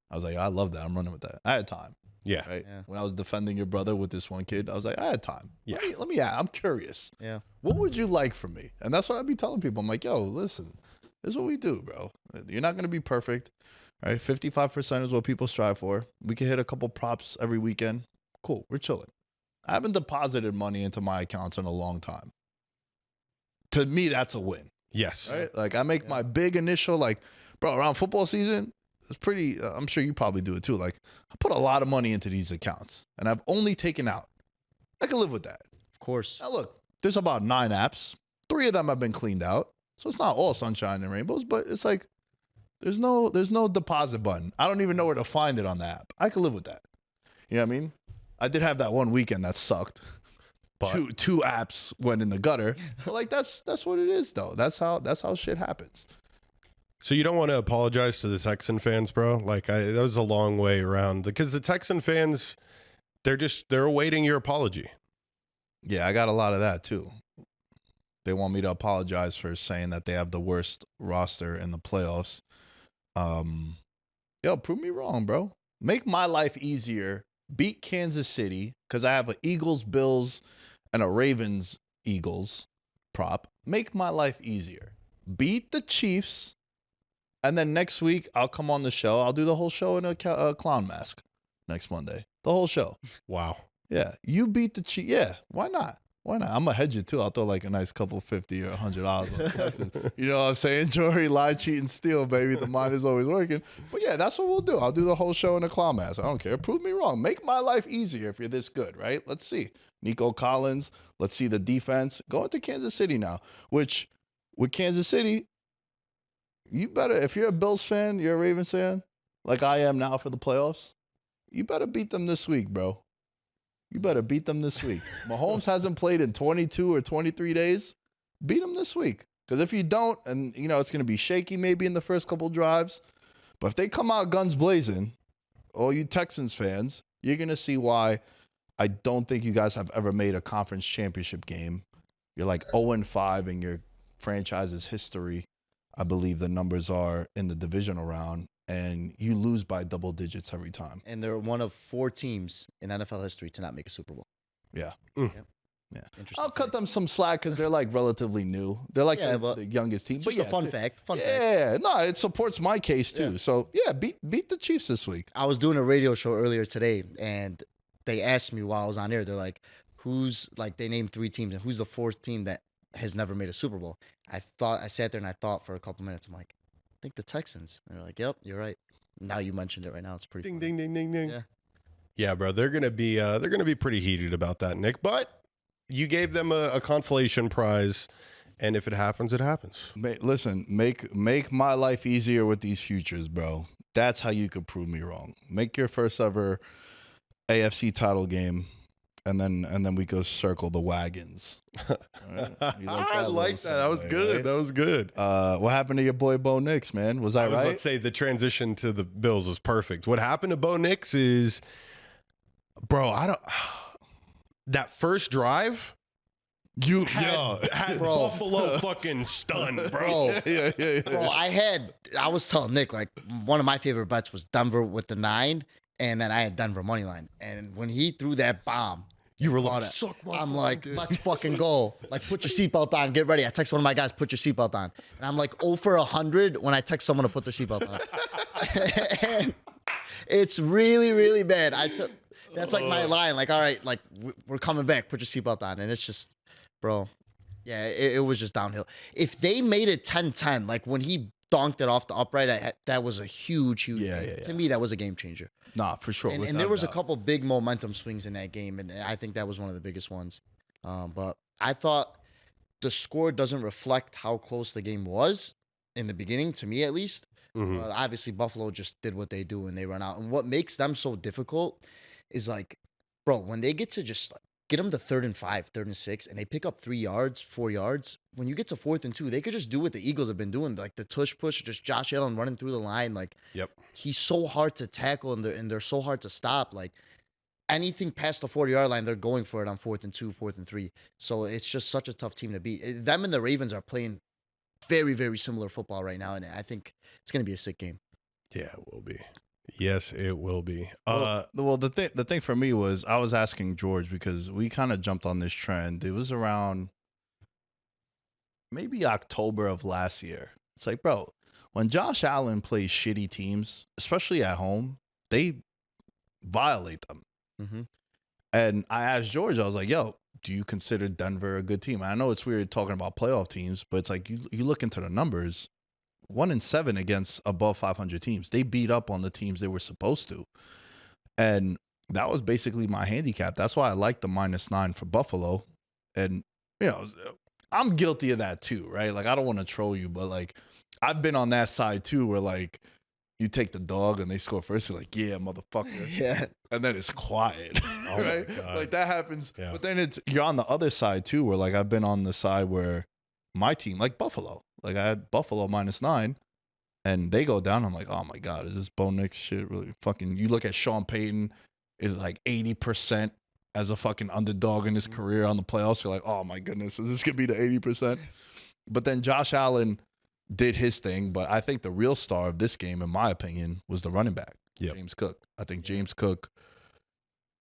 I was like, I love that. I'm running with that. I had time. Yeah. Right. Yeah. When I was defending your brother with this one kid, I was like, I had time. Yeah. Let me I'm curious. Yeah. What would you like from me? And that's what I'd be telling people. I'm like, yo, listen, this is what we do, bro. You're not going to be perfect. Right. 55% is what people strive for. We can hit a couple props every weekend. Cool. We're chilling. I haven't deposited money into my accounts in a long time. To me, that's a win. Yes. Right. Like I make my big initial, like, bro, around football season, it's pretty, I'm sure you probably do it too. Like, I put a lot of money into these accounts and I've only taken out. I can live with that. Of course. Now, look, there's about 9 apps. 3 of them have been cleaned out. So it's not all sunshine and rainbows, but it's like, there's no deposit button. I don't even know where to find it on the app. I can live with that. You know what I mean? I did have that one weekend that sucked. But two apps went in the gutter. But like, that's what it is, though. That's how shit happens. So you don't want to apologize to the Texan fans, bro? Like, that was a long way around, because the Texan fans, they're awaiting your apology. Yeah, I got a lot of that too. They want me to apologize for saying that they have the worst roster in the playoffs. Yo, prove me wrong, bro. Make my life easier. Beat Kansas City because I have an Eagles, Bills, and a Ravens, Eagles prop. Make my life easier. Beat the Chiefs. And then next week, I'll come on the show. I'll do the whole show in a clown mask next Monday. The whole show. Wow. Yeah. You beat the Chiefs. Yeah. Why not? Why not? I'm going to hedge it too. I'll throw like a nice couple $50 or $100 on Texans. You know what I'm saying? Jory, lie, cheat, and steal, baby. The mind is always working. But yeah, that's what we'll do. I'll do the whole show in a clown mask. I don't care. Prove me wrong. Make my life easier if you're this good, right? Let's see. Nico Collins. Let's see the defense. Go into Kansas City now, which with Kansas City, you better, if you're a Bills fan, you're a Ravens fan, like I am now for the playoffs, you better beat them this week, bro. You better beat them this week. Mahomes hasn't played in 22 or 23 days. Beat them this week. Because if you don't, and you know it's going to be shaky maybe in the first couple drives, but if they come out guns blazing, all you Texans fans, you're going to see why I don't think you guys have ever made a conference championship game. You're like 0-5 in your franchise's history. I believe the numbers are in the divisional round, and you lose by double digits every time. And they're one of 4 teams in NFL history to not make a Super Bowl. Yeah. Yeah. Interesting. I'll cut them some slack because they're like relatively new. They're like the youngest team. Just but a fun fact. Fun fact. Yeah, no, it supports my case too. Yeah. So yeah, beat the Chiefs this week. I was doing a radio show earlier today, and they asked me while I was on air, they're like, who's, like, they named 3 teams, and who's the 4th team that has never made a Super Bowl? I sat there and I thought for a couple minutes. I'm like, I think the Texans. And they're like, yep, you're right. Now you mentioned it right now. It's pretty Ding, funny. ding, ding, ding, ding. Yeah. Yeah, bro. They're gonna be pretty heated about that, Nick. But you gave them a consolation prize, and if it happens, it happens. Listen, make my life easier with these futures, bro. That's how you could prove me wrong. Make your first ever AFC title game, and then we go circle the wagons. Right? I like that. That was good. Right? That was good. What happened to your boy Bo Nix, man? Was I I was about right? to say the transition to the Bills was perfect. What happened to Bo Nix is, bro, that first drive, You had Buffalo fucking stunned, bro. Bro, bro, I was telling Nick, like, one of my favorite bets was Denver with the 9, and then I had Denver money line. And when he threw that bomb, You were caught like, it, suck my I'm fuck, like, dude. let's fucking go. Like, put your seatbelt on, get ready. I text one of my guys, put your seatbelt on. And I'm like 0 for 100 when I text someone to put their seatbelt on. And it's really, really bad. That's like my line. Like, all right, like, we're coming back. Put your seatbelt on. And it's just, bro, yeah, it was just downhill. If they made it 10-10, like when he donked it off the upright, that was a huge game. To me, that was a game changer. Nah, for sure. And there was a couple big momentum swings in that game, and I think that was one of the biggest ones. But I thought the score doesn't reflect how close the game was in the beginning, to me at least. Mhm. But obviously, Buffalo just did what they do, and they run out. And what makes them so difficult is, like, bro, when they get to just get them to 3rd and 5, 3rd and 6, and they pick up 3 yards, 4 yards. When you get to 4th and 2, they could just do what the Eagles have been doing, like the tush push, just Josh Allen running through the line. Like, Yep. he's so hard to tackle, and they're so hard to stop. Like, anything past the 40-yard line, they're going for it on 4th and 2, 4th and 3. So it's just such a tough team to beat. Them and the Ravens are playing very, very similar football right now, and I think it's going to be a sick game. Yeah, it will be. Yes, it will be. Well, the thing for me was I was asking George because we kind of jumped on this trend. It was around maybe October of last year. It's like, bro, when Josh Allen plays shitty teams, especially at home, they violate them. Mm-hmm. And I asked George, I was like, yo, do you consider Denver a good team? I know it's weird talking about playoff teams, but it's like you look into the numbers. 1-7 against above 500 teams. They beat up on the teams they were supposed to. And that was basically my handicap. That's why I like the -9 for Buffalo. And, you know, I'm guilty of that too, right? Like, I don't want to troll you, but like, I've been on that side too, where like, you take the dog and they score first, you're like, yeah, motherfucker. Yeah. And then it's quiet, Oh my right? God. Like, that happens. Yeah. But then you're on the other side too, where like, I've been on the side where my team, like Buffalo, like I had Buffalo -9 and they go down. I'm like, oh my God, is this Bo Nix shit really fucking? You look at Sean Payton is like 80% as a fucking underdog in his career on the playoffs. You're like, oh my goodness, is this gonna be the 80%? But then Josh Allen did his thing. But I think the real star of this game, in my opinion, was the running back. Yep. James Cook. I think James Cook,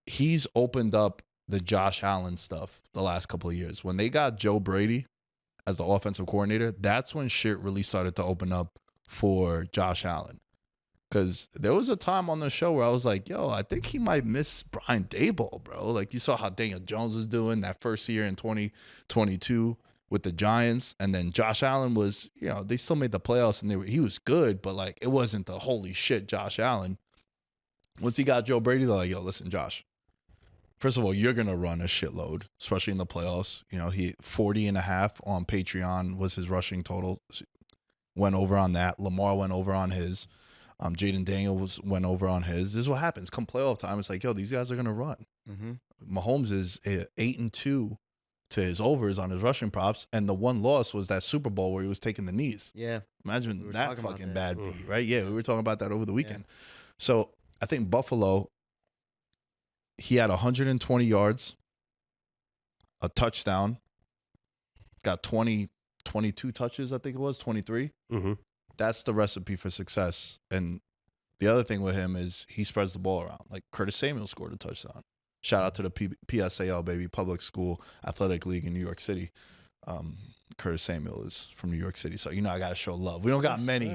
he's opened up the Josh Allen stuff the last couple of years. When they got Joe Brady as the offensive coordinator, that's when shit really started to open up for Josh Allen. Because there was a time on the show where I was like, yo, I think he might miss Brian Daboll, bro. Like, you saw how Daniel Jones was doing that first year in 2022 with the Giants. And then Josh Allen was, they still made the playoffs and he was good, but like, it wasn't the holy shit Josh Allen. Once he got Joe Brady, they're like, yo, listen, Josh. First of all, you're going to run a shitload, especially in the playoffs. He 40.5 on Patreon was his rushing total. Went over on that. Lamar went over on his. Jaden Daniels went over on his. This is what happens. Come playoff time, it's like, yo, these guys are going to run. Mm-hmm. Mahomes is 8-2 to his overs on his rushing props. And the one loss was that Super Bowl where he was taking the knees. Yeah. Imagine that fucking bad beat, right? Yeah, we were talking about that over the weekend. Yeah. So I think Buffalo, he had 120 yards, a touchdown, got 22 touches, I think it was, 23. Mm-hmm. That's the recipe for success. And the other thing with him is he spreads the ball around. Like Curtis Samuel scored a touchdown. Shout out to the PSAL, baby, Public School Athletic League in New York City. Curtis Samuel is from New York City, so I got to show love. We don't got many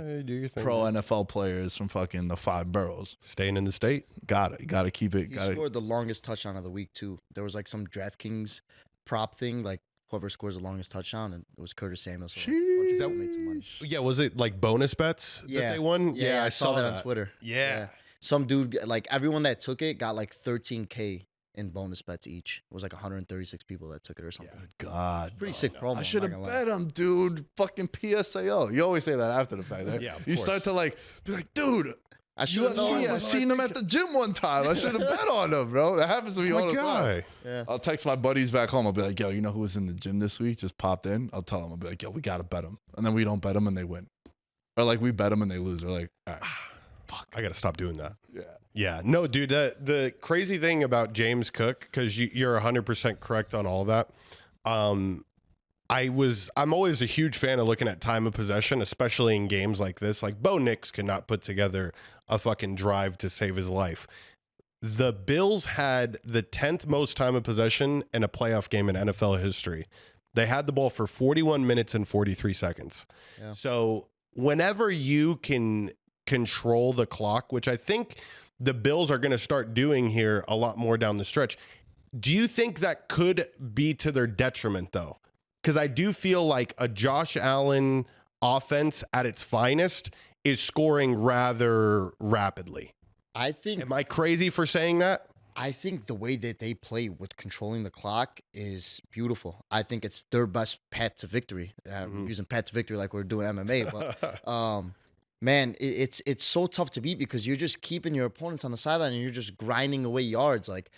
pro NFL players from fucking the 5 boroughs. Staying in the state. Got to keep it. He scored the longest touchdown of the week, too. There was like some DraftKings prop thing, like whoever scores the longest touchdown, and it was Curtis Samuel. So made some money. Yeah, was it like bonus bets that they won? Yeah, I saw that on Twitter. Yeah. Some dude, like everyone that took it got like $13K in bonus bets each. It was like 136 people that took it or something. Good God. Pretty sick promo. I should have bet him, dude. Fucking PSAO. You always say that after the fact. Right? Yeah, of you course. start to be like, dude, I should have known. I seen him at the gym one time. I should have bet on him, bro. That happens to me all the time. Yeah. I'll text my buddies back home. I'll be like, yo, you know who was in the gym this week? Just popped in. I'll tell them. I'll be like, yo, we got to bet them. And then we don't bet them and they win. Or like we bet them and they lose. They're like, all right, fuck. I got to stop doing that. Yeah. Yeah. No, dude, the crazy thing about James Cook, because you're 100% correct on all that. I'm always a huge fan of looking at time of possession, especially in games like this. Like Bo Nix could not put together a fucking drive to save his life. The Bills had the 10th most time of possession in a playoff game in NFL history. They had the ball for 41 minutes and 43 seconds. Yeah. So whenever you can control the clock, which I think the Bills are going to start doing here a lot more down the stretch, do you think that could be to their detriment, though? Because I do feel like a Josh Allen offense at its finest is scoring rather rapidly. Am I crazy for saying that? I think the way that they play with controlling the clock is beautiful. I think it's their best path to victory. Using path to victory like we're doing MMA, but man, it's so tough to beat because you're just keeping your opponents on the sideline and you're just grinding away yards. Like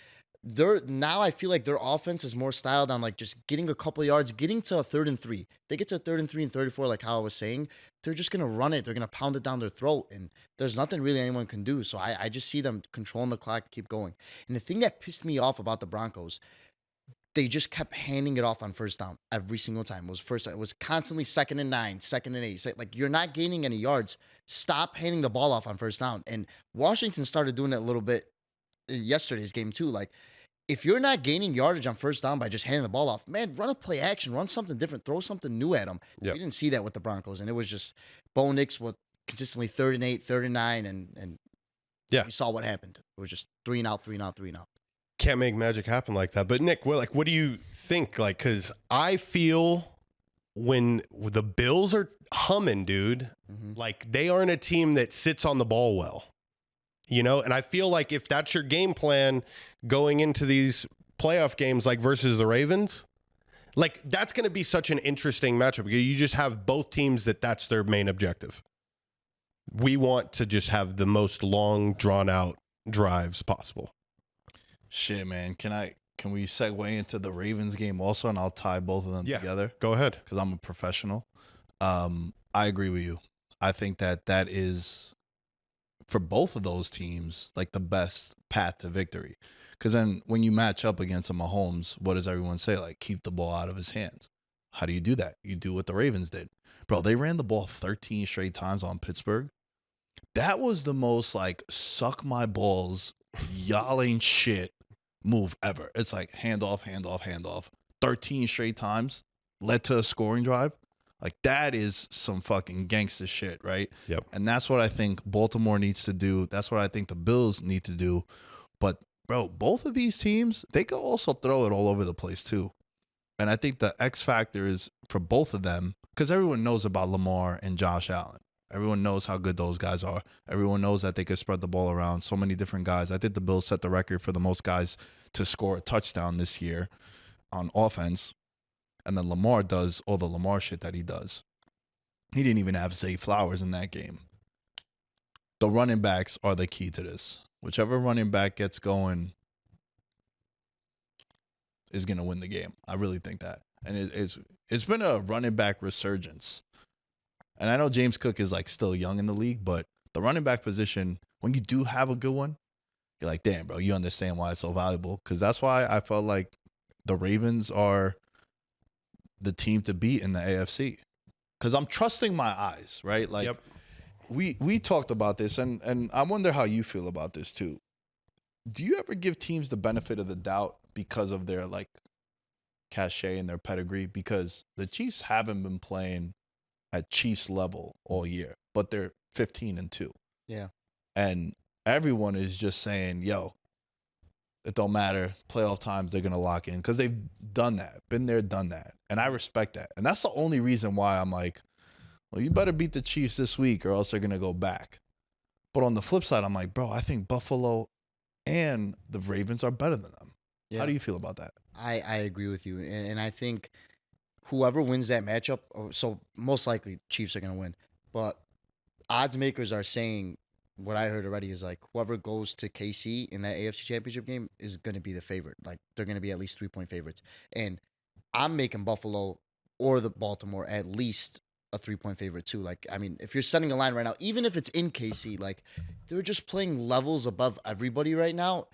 now I feel like their offense is more styled on like just getting a couple yards, getting to a 3rd and 3. They get to a 3rd and 3 and 34, like how I was saying, they're just gonna run it. They're gonna pound it down their throat, and there's nothing really anyone can do. So I just see them controlling the clock, keep going. And the thing that pissed me off about the Broncos, they just kept handing it off on first down every single time. It was constantly 2nd and 9, 2nd and 8. Like, you're not gaining any yards. Stop handing the ball off on first down. And Washington started doing it a little bit in yesterday's game too. Like, if you're not gaining yardage on first down by just handing the ball off, man, run a play action, run something different, throw something new at them. Yep. You didn't see that with the Broncos, and it was just Bo Nix with consistently 3rd and 8, 3rd and 9, and you saw what happened. It was just 3 and out, 3 and out, 3 and out. Can't make magic happen like that. But Nick, what do you think? Like, because I feel when the Bills are humming, dude, like they aren't a team that sits on the ball well. And I feel like if that's your game plan going into these playoff games, like versus the Ravens, like that's going to be such an interesting matchup because you just have both teams that's their main objective. We want to just have the most long, drawn out drives possible. Shit, man. Can we segue into the Ravens game also, and I'll tie both of them together? Go ahead. Because I'm a professional. I agree with you. I think that is, for both of those teams, like the best path to victory. Because then when you match up against a Mahomes, what does everyone say? Like, keep the ball out of his hands. How do you do that? You do what the Ravens did. Bro, they ran the ball 13 straight times on Pittsburgh. That was the most like suck my balls, y'all ain't shit move ever. It's like handoff, handoff, handoff. 13 straight times led to a scoring drive. Like that is some fucking gangster shit, right? Yep. And that's what I think Baltimore needs to do. That's what I think the Bills need to do. But bro, both of these teams, they could also throw it all over the place too. And I think the X factor is for both of them, because everyone knows about Lamar and Josh Allen. Everyone knows how good those guys are. Everyone knows that they could spread the ball around. So many different guys. I think the Bills set the record for the most guys to score a touchdown this year on offense. And then Lamar does all the Lamar shit that he does. He didn't even have Zay Flowers in that game. The running backs are the key to this. Whichever running back gets going is going to win the game. I really think that. And it's been a running back resurgence. And I know James Cook is like still young in the league, but the running back position, when you do have a good one, you're like, damn, bro, you understand why it's so valuable. Because that's why I felt like the Ravens are the team to beat in the AFC. Because I'm trusting my eyes, right? Like, Yep. we talked about this, and I wonder how you feel about this too. Do you ever give teams the benefit of the doubt because of their like cachet and their pedigree? Because the Chiefs haven't been playing at Chiefs level all year, but they're 15-2. Yeah. And everyone is just saying, yo, it don't matter. Playoff times, they're going to lock in because they've done that, been there, done that. And I respect that. And that's the only reason why I'm like, well, you better beat the Chiefs this week or else they're going to go back. But on the flip side, I'm like, bro, I think Buffalo and the Ravens are better than them. Yeah. How do you feel about that? I agree with you. And I think whoever wins that matchup, so most likely Chiefs are going to win. But odds makers are saying, what I heard already is like whoever goes to KC in that AFC Championship game is going to be the favorite. Like they're going to be at least 3-point favorites. And I'm making Buffalo or the Baltimore at least a 3-point favorite too. Like, I mean, if you're setting a line right now, even if it's in KC, like they're just playing levels above everybody right now.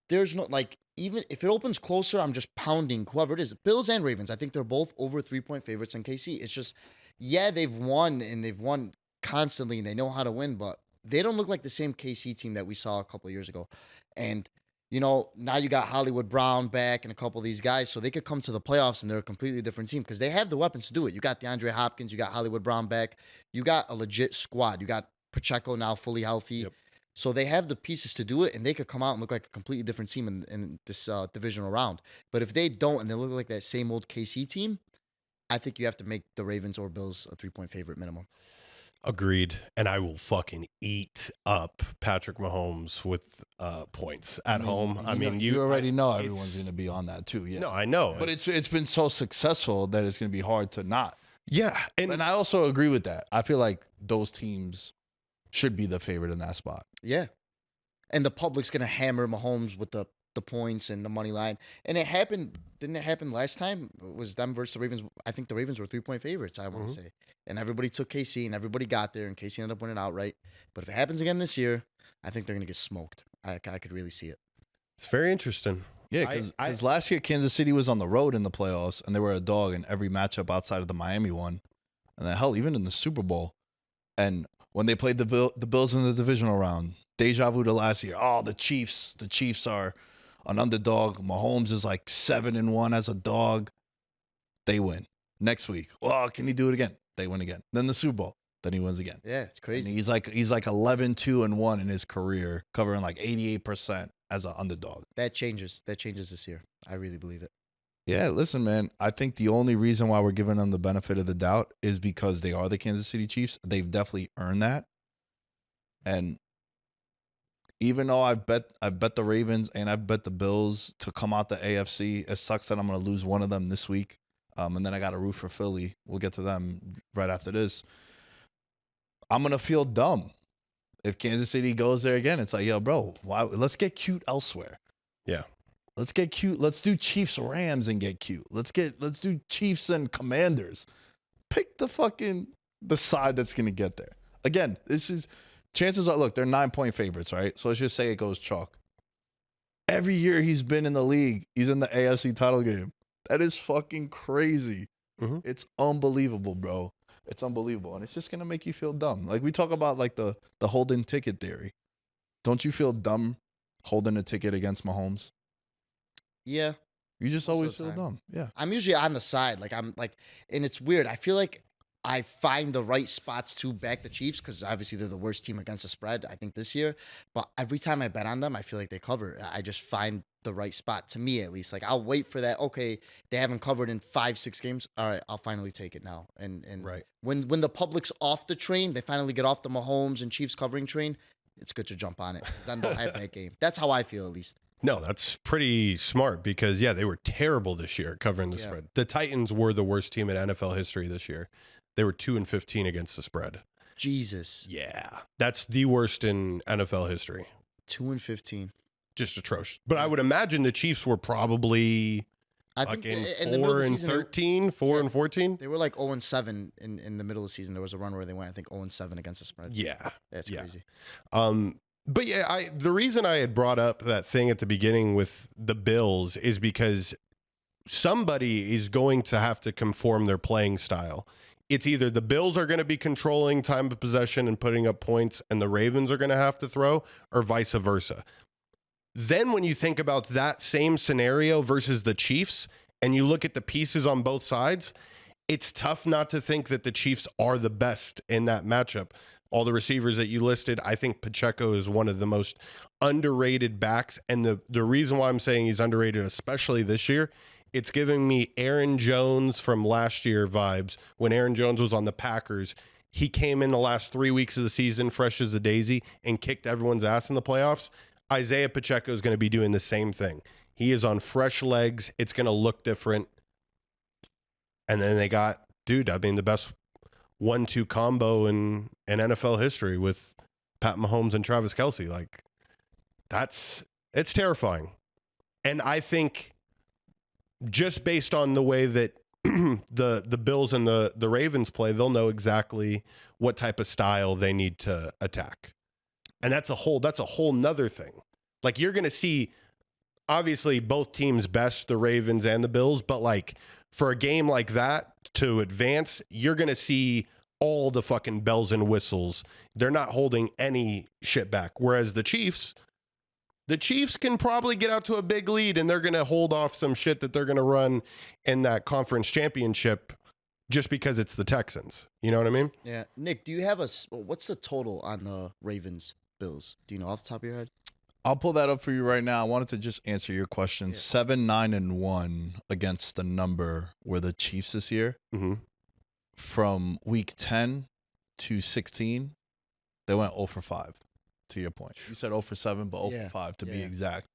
There's no, like, even if it opens closer, I'm just pounding whoever it is. Bills and Ravens, I think they're both over 3-point favorites in KC. It's just, yeah, they've won and they've won constantly and they know how to win, but they don't look like the same KC team that we saw a couple of years ago. And, you know, now you got Hollywood Brown back and a couple of these guys, so they could come to the playoffs and they're a completely different team because they have the weapons to do it. You got DeAndre Hopkins, you got Hollywood Brown back, you got a legit squad. You got Pacheco now fully healthy. Yep. So they have the pieces to do it, and they could come out and look like a completely different team in this divisional round. But if they don't and they look like that same old KC team, I think you have to make the Ravens or Bills a 3-point favorite minimum. Agreed. And I will fucking eat up Patrick Mahomes with points at home. I mean, you already know it's- everyone's going to be on that too. Yeah. No, I know. But it's been so successful that it's going to be hard to not. yeah. And I also agree with that. I feel like those teams should be the favorite in that spot. Yeah. And the public's going to hammer Mahomes with the points and the money line. And it happened. Didn't it happen last time? It was them versus the Ravens. I think the Ravens were 3-point favorites, I want to say. And everybody took KC and everybody got there and KC ended up winning outright. But if it happens again this year, I think they're going to get smoked. I could really see it. It's very interesting. Yeah, because last year Kansas City was on the road in the playoffs and they were a dog in every matchup outside of the Miami one. And then hell, even in the Super Bowl. And when they played the Bills in the divisional round, deja vu to last year. Oh, the Chiefs are an underdog. Mahomes is like 7-1 as a dog. They win. Next week, oh, can he do it again? They win again. Then the Super Bowl. Then he wins again. Yeah, it's crazy. And he's like 11-2-1 in his career, covering like 88% as an underdog. That changes. That changes this year. I really believe it. Yeah, listen, man. I think the only reason why we're giving them the benefit of the doubt is because they are the Kansas City Chiefs. They've definitely earned that. And even though I bet the Ravens and I bet the Bills to come out the AFC, it sucks that I'm going to lose one of them this week. And then I got to root for Philly. We'll get to them right after this. I'm going to feel dumb if Kansas City goes there again. It's like, yo, bro, why? Let's get cute elsewhere. Yeah. Let's get cute. Let's do Chiefs Rams and get cute. Let's do Chiefs and Commanders. Pick the side that's going to get there. Again, chances are, look, they're 9-point favorites, right? So let's just say it goes chalk. Every year he's been in the league, he's in the AFC title game. That is fucking crazy. Mm-hmm. It's unbelievable, bro. It's unbelievable, and it's just gonna make you feel dumb. Like we talk about like the holding ticket theory. Don't you feel dumb holding a ticket against Mahomes? Yeah. You just Most of always the feel time. dumb. Yeah. I'm usually on the side. Like I'm like, and it's weird. I feel like I find the right spots to back the Chiefs because obviously they're the worst team against the spread, I think, this year. But every time I bet on them, I feel like they cover. I just find the right spot, to me at least. Like I'll wait for that. Okay, they haven't covered in 5-6 games. All right, I'll finally take it now. And Right. when the public's off the train, they finally get off the Mahomes and Chiefs covering train. It's good to jump on it because then they'll have that game. That's how I feel, at least. No, that's pretty smart because, yeah, they were terrible this year covering the spread. The Titans were the worst team in NFL history this year. They were 2-15 against the spread. Jesus. Yeah, that's the worst in NFL history. 2-15. Just atrocious. But I would imagine the Chiefs were probably I think fucking in the middle of the 4-13, 4-14. They were like 0-7 in the middle of the season. There was a run where they went, I think, 0-7 against the spread. Yeah, That's crazy. But yeah, the reason I had brought up that thing at the beginning with the Bills is because somebody is going to have to conform their playing style. It's either the Bills are going to be controlling time of possession and putting up points, and the Ravens are going to have to throw, or vice versa. Then when you think about that same scenario versus the Chiefs, and you look at the pieces on both sides, it's tough not to think that the Chiefs are the best in that matchup. All the receivers that you listed, I think Pacheco is one of the most underrated backs. And the reason why I'm saying he's underrated, especially this year, it's giving me Aaron Jones from last year vibes. When Aaron Jones was on the Packers, he came in the last 3 weeks of the season, fresh as a daisy, and kicked everyone's ass in the playoffs. Isaiah Pacheco is going to be doing the same thing. He is on fresh legs. It's going to look different. And then they got, the best 1-2 combo in NFL history with Pat Mahomes and Travis Kelce. Like, it's terrifying. And I think just based on the way that the Bills and the Ravens play, they'll know exactly what type of style they need to attack. And that's a whole nother thing. Like, you're going to see, obviously, both teams best, the Ravens and the Bills, but like for a game like that to advance, you're going to see all the fucking bells and whistles. They're not holding any shit back. Whereas the Chiefs can probably get out to a big lead and they're going to hold off some shit that they're going to run in that conference championship just because it's the Texans. You know what I mean? Yeah. Nick, do you have what's the total on the Ravens Bills? Do you know off the top of your head? I'll pull that up for you right now. I wanted to just answer your question. Yeah. 7-9-1 against the number were the Chiefs this year. Mm-hmm. From week 10 to 16, they went 0-5, to your point. You said 0-7, but 0-5 to be exact.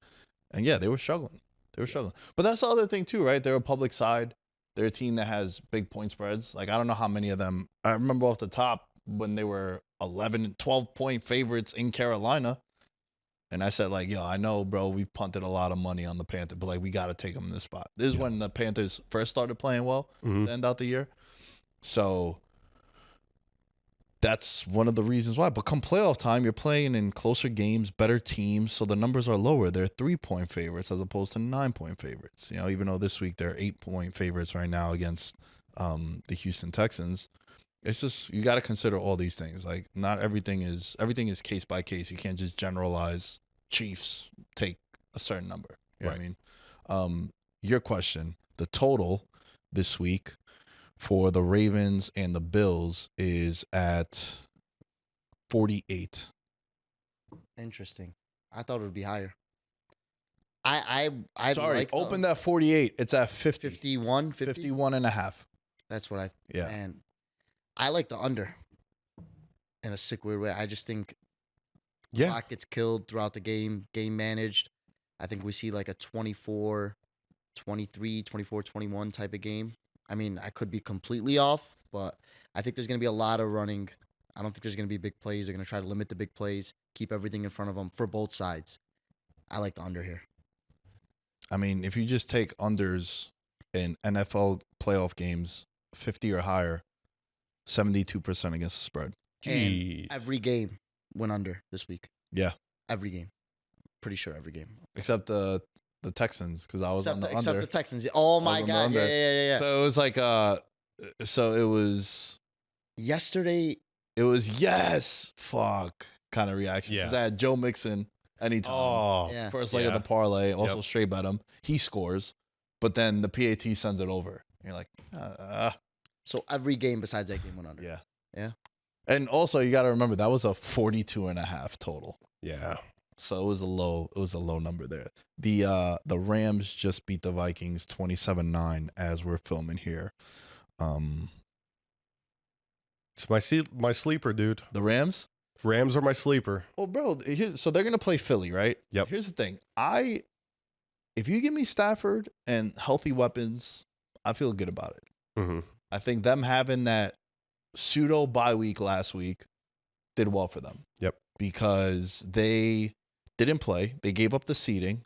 And yeah, they were struggling. But that's the other thing too, right? They're a public side. They're a team that has big point spreads. Like, I don't know how many of them. I remember off the top when they were 11 and 12-point favorites in Carolina. And I said, like, yo, I know, bro, we punted a lot of money on the Panthers, but, like, we got to take them in this spot. This is when the Panthers first started playing well to end out the year. So that's one of the reasons why. But come playoff time, you're playing in closer games, better teams, so the numbers are lower. They're 3-point favorites as opposed to 9-point favorites. You know, even though this week they're 8-point favorites right now against the Houston Texans. It's just, you got to consider all these things. Like, not everything is case by case. You can't just generalize Chiefs take a certain number. You know what I mean? Your question, the total this week for the Ravens and the Bills is at 48. Interesting. I thought it would be higher. I Sorry, like open that 48. It's at 50. 51, 50? 51 and a half. That's what Yeah. And I like the under in a sick weird way. I just think clock gets killed throughout the game managed. I think we see like a 24-23, 24-21 type of game. I mean, I could be completely off, but I think there's going to be a lot of running. I don't think there's going to be big plays. They're going to try to limit the big plays, keep everything in front of them for both sides. I like the under here. I mean, if you just take unders in NFL playoff games, 50 or higher, 72% against the spread. And every game went under this week. Yeah. Every game. Pretty sure every game. Except the Texans, because I was on the under. Except the Texans. Oh, my God. Yeah. So it was like, so it was Yesterday, It was yes, fuck kind of reaction. Yeah. Because I had Joe Mixon anytime. Oh, yeah. First leg of the parlay, also Yep. straight bet him. He scores, but then the PAT sends it over. And you're like, So every game besides that game went under. yeah. Yeah. And also you got to remember that was a 42.5 total. yeah. So it was a low number there. The Rams just beat the Vikings 27-9 as we're filming here. It's my sleeper, dude. The Rams? Rams are my sleeper. Well, bro, so they're gonna play Philly, right? Yep. Here's the thing. If you give me Stafford and healthy weapons, I feel good about it. Mm-hmm. I think them having that pseudo bye week last week did well for them. Yep. Because they didn't play. They gave up the seeding.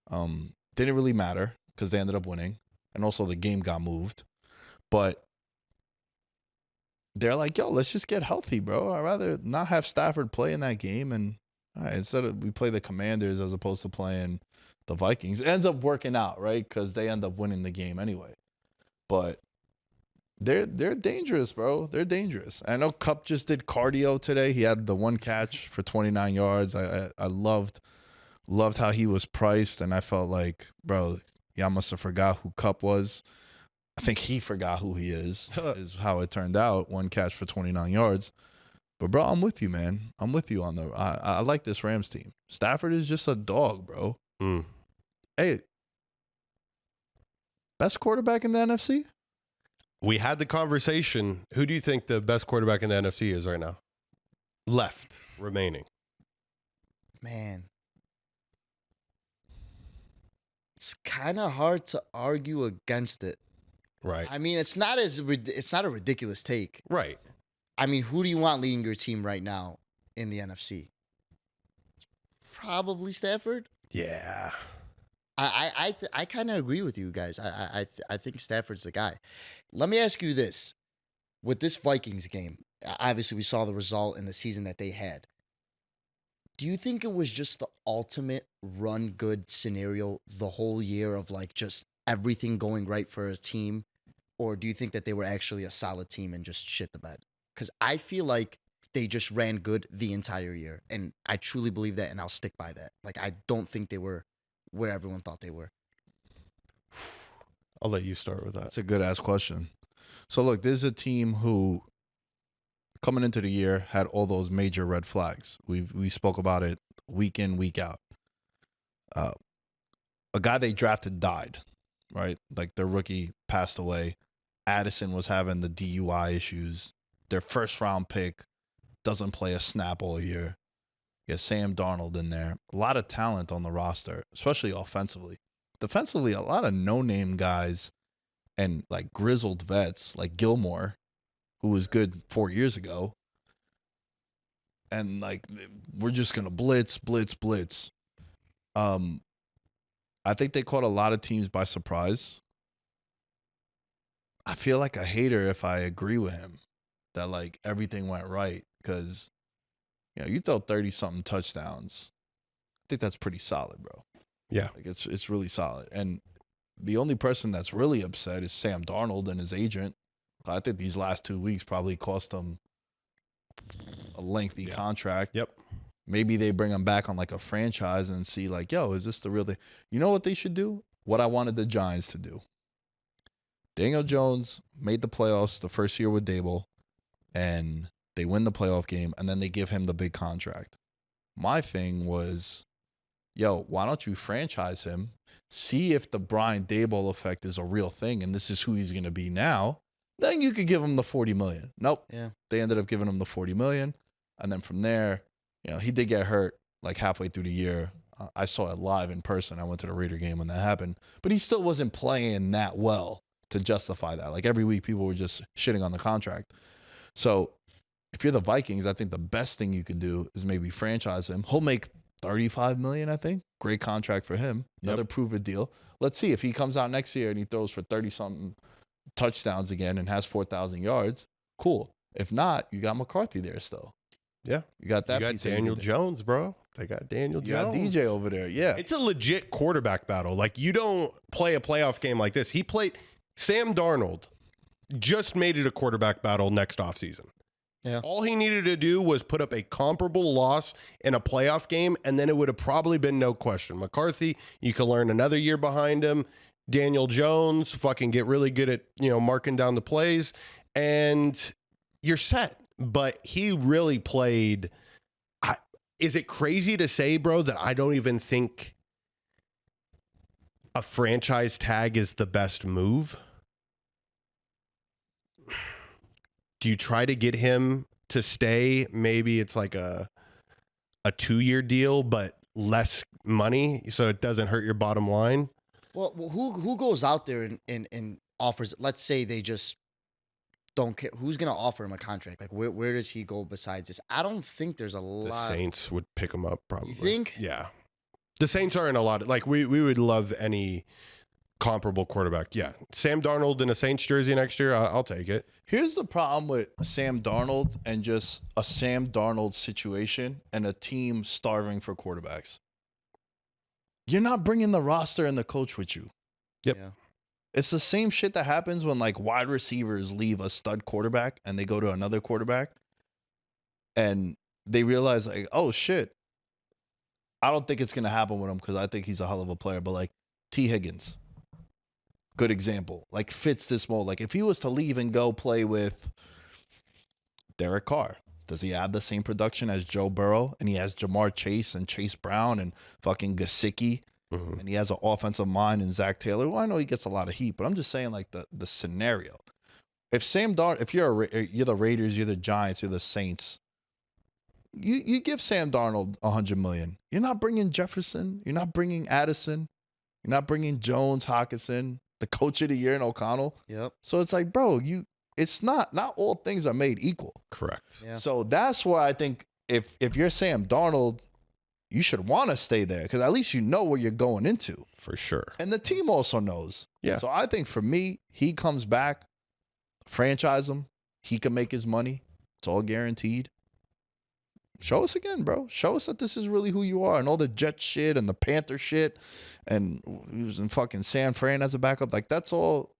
Didn't really matter because they ended up winning. And also the game got moved. But they're like, yo, let's just get healthy, bro. I'd rather not have Stafford play in that game. And all right, instead of we play the Commanders as opposed to playing the Vikings. It ends up working out, right? Because they end up winning the game anyway. But they're dangerous, bro. They're dangerous. I know Kupp just did cardio today. He had the one catch for 29 yards. I loved how he was priced, and I felt like, bro, y'all must have forgot who Kupp was. I think he forgot who he is how it turned out. One catch for 29 yards. But, bro, I'm with you, man. I'm with you on I like this Rams team. Stafford is just a dog, bro. Mm. Hey, best quarterback in the NFC? We had the conversation. Who do you think the best quarterback in the NFC is right now? Left remaining. Man. It's kind of hard to argue against it. Right. I mean, it's not a ridiculous take. Right. I mean, who do you want leading your team right now in the NFC? Probably Stafford. Yeah. I kind of agree with you guys. I think Stafford's the guy. Let me ask you this: with this Vikings game, obviously we saw the result in the season that they had. Do you think it was just the ultimate run good scenario the whole year of like just everything going right for a team, or do you think that they were actually a solid team and just shit the bed? Because I feel like they just ran good the entire year, and I truly believe that, and I'll stick by that. Like I don't think they were where everyone thought they were. I'll let you start with that. That's a good ass question. So look, this is a team who coming into the year had all those major red flags. We spoke about it week in, week out. A guy they drafted died, right? Like their rookie passed away. Addison was having the DUI issues. Their first round pick doesn't play a snap all year. You got Sam Darnold in there. A lot of talent on the roster, especially offensively. Defensively, a lot of no-name guys and like grizzled vets like Gilmore, who was good 4 years ago. And like, we're just going to blitz. I think they caught a lot of teams by surprise. I feel like a hater if I agree with him that like everything went right because, you know, you throw 30-something touchdowns. I think that's pretty solid, bro. Yeah. Like it's really solid. And the only person that's really upset is Sam Darnold and his agent. I think these last 2 weeks probably cost him a lengthy contract. Yep. Maybe they bring him back on like a franchise and see like, yo, is this the real thing? You know what they should do? What I wanted the Giants to do. Daniel Jones made the playoffs the first year with Dable, and they win the playoff game, and then they give him the big contract. My thing was, yo, why don't you franchise him? See if the Brian Dable effect is a real thing, and this is who he's going to be now. Then you could give him the $40 million. Nope. Yeah. They ended up giving him the $40 million, and then from there, you know, he did get hurt like halfway through the year. I saw it live in person. I went to the Raider game when that happened, but he still wasn't playing that well to justify that. Like every week, people were just shitting on the contract. So if you're the Vikings, I think the best thing you could do is maybe franchise him. He'll make $35 million, I think. Great contract for him. Another prove-it deal. Let's see if he comes out next year and he throws for 30-something touchdowns again and has 4,000 yards. Cool. If not, you got McCarthy there still. Yeah. You got that. You got Daniel Jones, bro. They got Daniel Jones. You got DJ over there. Yeah. It's a legit quarterback battle. Like, you don't play a playoff game like this. He played Sam Darnold just made it a quarterback battle next offseason. Yeah. All he needed to do was put up a comparable loss in a playoff game, and then it would have probably been no question. McCarthy, you could learn another year behind him. Daniel Jones, fucking get really good at, marking down the plays, and you're set. But he really played. Is it crazy to say, bro, that I don't even think a franchise tag is the best move? Do you try to get him to stay? Maybe it's like a 2-year deal, but less money, so it doesn't hurt your bottom line. Well, who goes out there and offers? Let's say they just don't care. Who's gonna offer him a contract? Like where does he go besides this? I don't think there's a lot. The Saints would pick him up probably. You think? Yeah, the Saints are in a lot of, like we would love any comparable quarterback. Yeah, Sam Darnold in a Saints jersey next year, I'll take it. Here's the problem with Sam Darnold and just a Sam Darnold situation and a team starving for quarterbacks. You're not bringing the roster and the coach with you. Yep. Yeah. It's the same shit that happens when like wide receivers leave a stud quarterback and they go to another quarterback and they realize like, oh shit, I don't think it's going to happen with him because I think he's a hell of a player. But like T. Higgins, good example, like fits this mold. Like if he was to leave and go play with Derek Carr, does he have the same production as Joe Burrow? And he has Jamar Chase and Chase Brown and fucking Gesicki. Mm-hmm. And he has an offensive mind in Zach Taylor. Well, I know he gets a lot of heat, but I'm just saying like the scenario. If Sam Darnold, if you're the Raiders, you're the Giants, you're the Saints, you give Sam Darnold $100 million. You're not bringing Jefferson. You're not bringing Addison. You're not bringing Jones, Hockenson, the coach of the year in O'Connell. Yep. So it's like, bro, it's not all things are made equal. Correct. Yeah. So that's where I think if you're Sam Darnold, you should want to stay there because at least you know where you're going into. For sure. And the team also knows. Yeah. So I think for me, he comes back, franchise him. He can make his money. It's all guaranteed. Show us again, bro. Show us that this is really who you are and all the Jet shit and the Panther shit. And he was in fucking San Fran as a backup. Like that's all.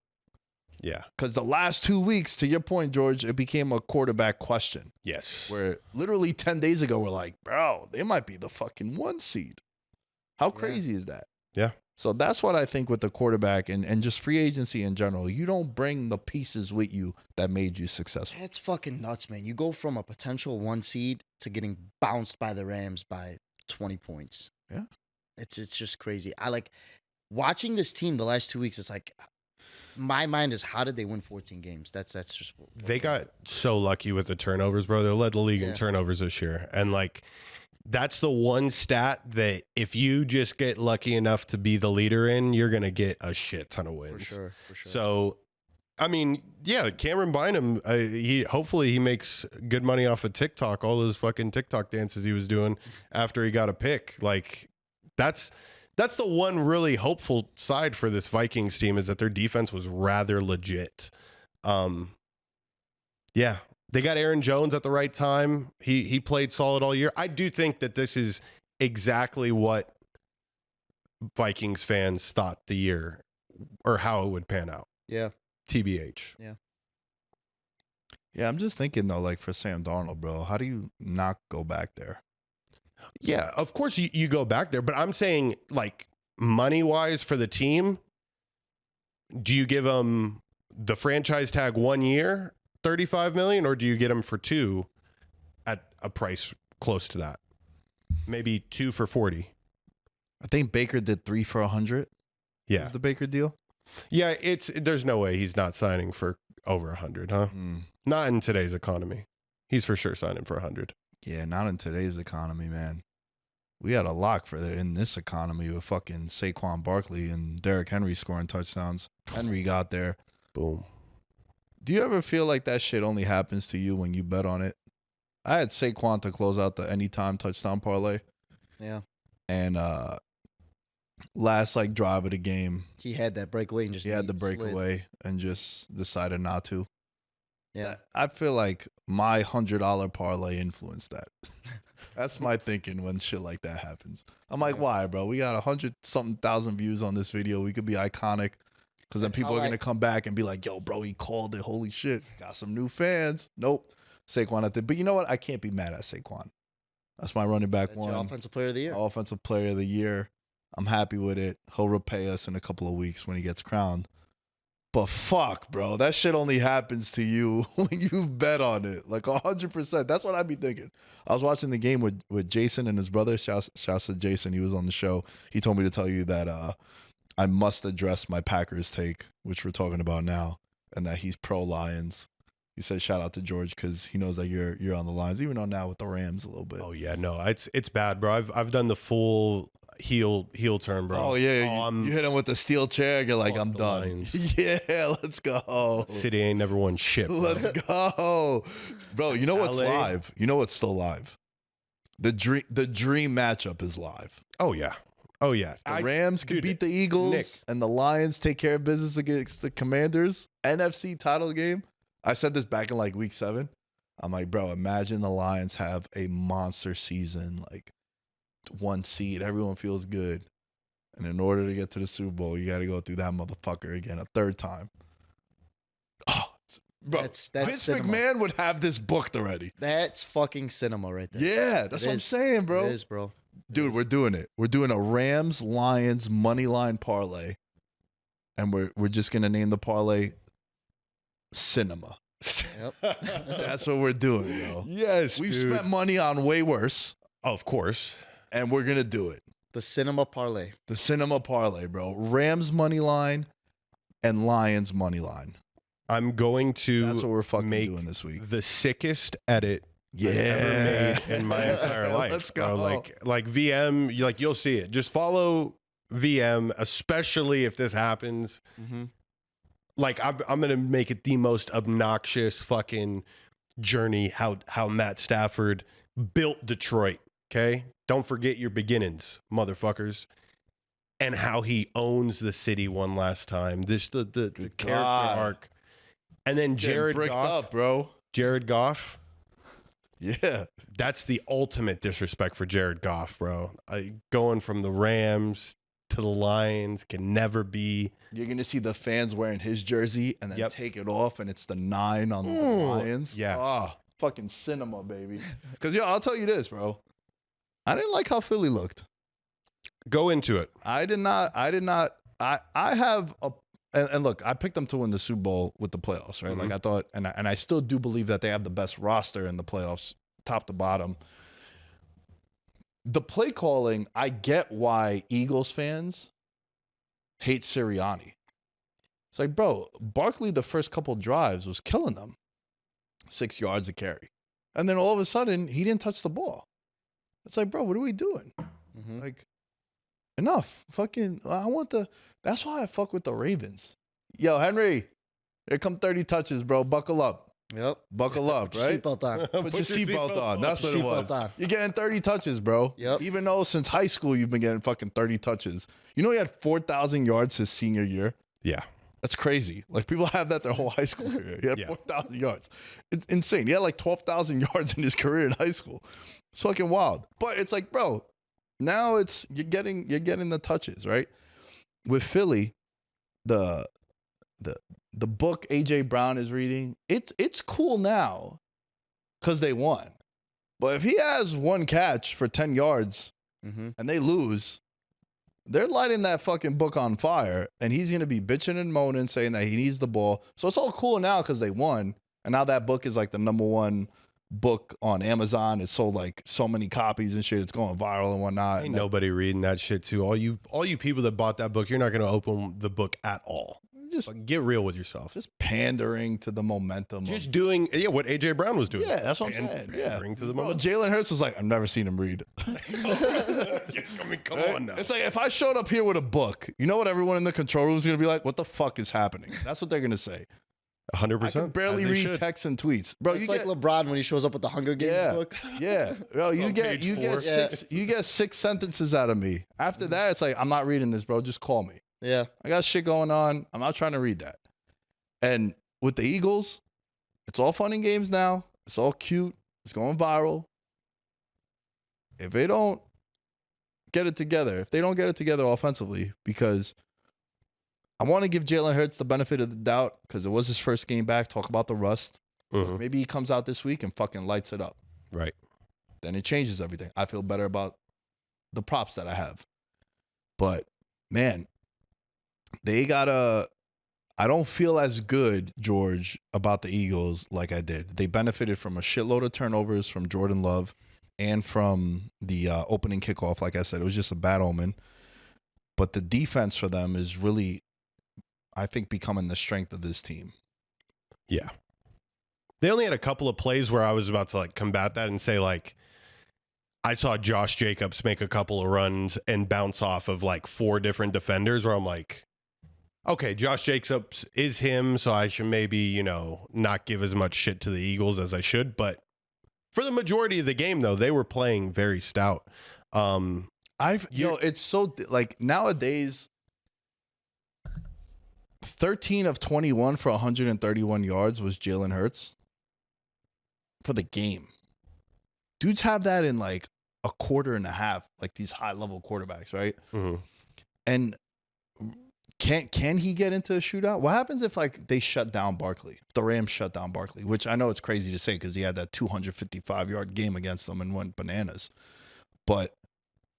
Yeah. Because the last 2 weeks, to your point, George, it became a quarterback question. Yes. Where literally 10 days ago, we're like, bro, they might be the fucking 1 seed. How crazy is that? Yeah. So that's what I think with the quarterback and just free agency in general. You don't bring the pieces with you that made you successful. That's fucking nuts, man. You go from a potential 1 seed to getting bounced by the Rams by 20 points. Yeah. It's just crazy. I like watching this team the last 2 weeks. It's like my mind is how did they win 14 games? That's just They got so lucky with the turnovers, bro. They led the league in Yeah. turnovers this year. And like that's the one stat that if you just get lucky enough to be the leader in, you're going to get a shit ton of wins. for sure. So, I mean, yeah, Cameron Bynum, hopefully he makes good money off of TikTok, all those fucking TikTok dances he was doing after he got a pick. Like that's the one really hopeful side for this Vikings team is that their defense was rather legit. Yeah, they got Aaron Jones at the right time. He played solid all year. I do think that this is exactly what Vikings fans thought the year or how it would pan out. Yeah. TBH. Yeah, I'm just thinking though, like for Sam Darnold, bro, how do you not go back there? Yeah, of course you go back there, but I'm saying like money wise for the team, do you give them the franchise tag 1 year, 35 million, or do you get them for 2 at a price close to that? Maybe 2 for 40. I think Baker did 3 for 100. Yeah. Was the Baker deal? Yeah, there's no way he's not signing for over 100, huh? Not in today's economy. He's for sure signing for 100. Yeah, not in today's economy, man. We had a lock for in this economy with fucking Saquon Barkley and Derrick Henry scoring touchdowns. Henry got there. Boom. Do you ever feel like that shit only happens to you when you bet on it? I had Saquon to close out the anytime touchdown parlay. Yeah. And last like drive of the game, He had that breakaway and just he had the slid. breakaway and just decided not to. Yeah. I feel like my $100 parlay influenced that. That's my thinking when shit like that happens. I'm like, why, bro? We got 100-something thousand views on this video. We could be iconic. Because then people are going to come back and be like, yo, bro, he called it. Holy shit. Got some new fans. Nope. Saquon at the. But you know what? I can't be mad at Saquon. That's my running back one. Your offensive player of the year. Offensive player of the year. I'm happy with it. He'll repay us in a couple of weeks when he gets crowned. But fuck, bro. That shit only happens to you when you bet on it. Like 100%. That's what I'd be thinking. I was watching the game with Jason and his brother. Shouts to Jason. He was on the show. He told me to tell you that I must address my Packers take, which we're talking about now, and that he's pro Lions. He said, "Shout out to George because he knows that you're on the Lions, even though now with the Rams a little bit." Oh yeah, no, it's bad, bro. I've done the full heel turn, bro. Oh yeah, you hit him with the steel chair. You're like, I'm done. Lions. Yeah, let's go. City ain't never won shit. Bro. Let's go, bro. You know what's LA. live? You know what's still live? The dream matchup is live. Oh yeah. Oh yeah. The Rams can beat the Eagles, Nick. and the Lions take care of business against the Commanders. NFC title game. I said this back in like week 7. I'm like, bro, imagine the Lions have a monster season, like 1 seed. Everyone feels good. And in order to get to the Super Bowl, you got to go through that motherfucker again a third time. Oh, bro, That's Vince cinema. McMahon would have this booked already. That's fucking cinema right there. Yeah, that's It what I'm is. saying, bro. It is, bro. Dude, we're doing it. We're doing a Rams Lions money line parlay, and we're just gonna name the parlay Cinema. Yep. That's what we're doing, bro. Yes, We've dude. spent money on way worse, Of course. and we're gonna do it. The cinema parlay. The Cinema parlay, bro. Rams money line and Lions money line. I'm going to That's what we're fucking make doing this week. the sickest edit Yeah, I've ever made in my entire life. Let's bro. go. Like VM, you'll see it. Just follow VM, especially if this happens. Mm-hmm. Like I'm gonna make it the most obnoxious fucking journey how Matt Stafford built Detroit. Okay, don't forget your beginnings, motherfuckers, and how he owns the city one last time. This the character God. arc, and then Getting Jared bricked Goff. up, bro. Jared Goff. Yeah, That's the ultimate disrespect for Jared Goff, bro. Going from the Rams to the Lions can never be. you're gonna see the fans wearing his jersey and then Yep. take it off, and it's the 9 on the Ooh, Lions. yeah. Ah, fucking Cinema, baby. Because I'll tell you this, bro. I didn't like how Philly looked. Go into it. I did not. I have a and look, I picked them to win the Super Bowl with the playoffs, right? Mhm. Like I thought, and I still do believe that they have the best roster in the playoffs, top to bottom. The play calling, I get why Eagles fans hate Sirianni. It's like, bro, Barkley the first couple drives was killing them, 6 yards a carry, and then all of a sudden he didn't touch the ball. It's like, bro, what are we doing? Mm-hmm. Like, enough. Fucking, that's why I fuck with the Ravens. Yo, Henry, here come 30 touches, bro. Buckle up. Yep. Buckle up, Put your right? seatbelt on. Put your seatbelt on. That's Put what your it was. seatbelt on. You're getting 30 touches, bro. Yep. Even though since high school you've been getting fucking 30 touches. You know he had 4,000 yards his senior year? Yeah. That's crazy. Like people have that their whole high school career. He had Yeah. 4,000 yards. It's insane. He had like 12,000 yards in his career in high school. It's fucking wild. But it's like, bro, now it's you're getting the touches, right? With Philly, the book AJ Brown is reading, it's cool now because they won. But if he has one catch for 10 yards Mm-hmm. and they lose, they're lighting that fucking book on fire, and he's gonna be bitching and moaning, saying that he needs the ball. So it's all cool now because they won, and now that book is like the #1 book on Amazon. It sold like so many copies and shit. It's going viral and whatnot. Ain't And nobody reading that shit too. All you people that bought that book, you're not gonna open the book at all. just Like, get real with yourself. just pandering to the momentum. Just doing what AJ Brown was doing. yeah, that's what I'm saying. Yeah, Pandering to the bro, moment. Jalen Hurts was like, I've never seen him read. I mean, come Right? on now. It's like if I showed up here with a book, you know what everyone in the control room is gonna be like? What the fuck is happening? That's what they're gonna say. 100%. I can barely read texts and tweets, bro. It's You like get LeBron when he shows up with the Hunger Games yeah, books. yeah, bro. You On get page you 4. get six you get 6 sentences out of me. After that, it's like I'm not reading this, bro. Just call me. Yeah. I got shit going on. I'm not trying to read that. And with the Eagles, it's all fun and games now. It's all cute. It's going viral. If they don't get it together, offensively, because I want to give Jalen Hurts the benefit of the doubt because it was his first game back. Talk about the rust. Mhm. Maybe he comes out this week and fucking lights it up. Right. Then it changes everything. I feel better about the props that I have. But, man, they gotta... I don't feel as good, George, about the Eagles like I did. They benefited from a shitload of turnovers from Jordan Love and from the opening kickoff. Like I said, it was just a bad omen. But the defense for them is really, I think, becoming the strength of this team. Yeah. They only had a couple of plays where I was about to like combat that and say like, I saw Josh Jacobs make a couple of runs and bounce off of like 4 different defenders where I'm like, okay, Josh Jacobs is him, so I should maybe, not give as much shit to the Eagles as I should. But for the majority of the game, though, they were playing very stout. It's so like nowadays, 13 of 21 for 131 yards was Jalen Hurts for the game. Dudes have that in like a quarter and a half, like these high level quarterbacks, right? Mm-hmm. And can he get into a shootout? What happens if like they shut down Barkley? If the Rams shut down Barkley, which I know it's crazy to say because he had that 255-yard game against them and went bananas. But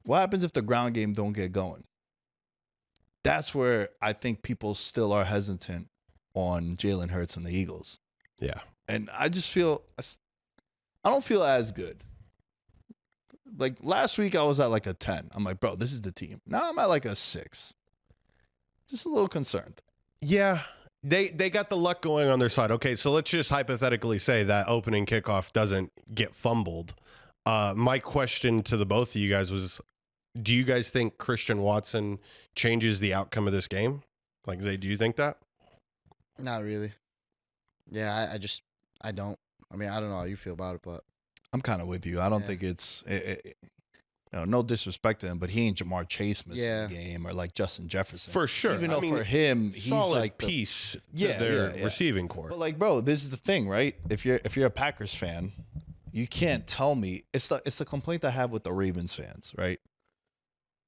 what happens if the ground game don't get going? That's where I think people still are hesitant on Jalen Hurts and the Eagles. Yeah. And I just feel, I don't feel as good. Like last week I was at like a 10. I'm like, bro, this is the team. Now I'm at like a 6. Just a little concerned. Yeah. They got the luck going on their side. Okay, so let's just hypothetically say that opening kickoff doesn't get fumbled. My question to the both of you guys was, do you guys think Christian Watson changes the outcome of this game? Like, Zay, do you think that? Not really. Yeah, I don't. I mean, I don't know how you feel about it, but I'm kind of with you. I don't think it's no disrespect to him, but he ain't Jamar Chase missing the game or like Justin Jefferson. For sure. Even though for him, he's solid like piece to their receiving core. But like, bro, this is the thing, right? If you're a Packers fan, you can't tell me it's the complaint I have with the Ravens fans, right?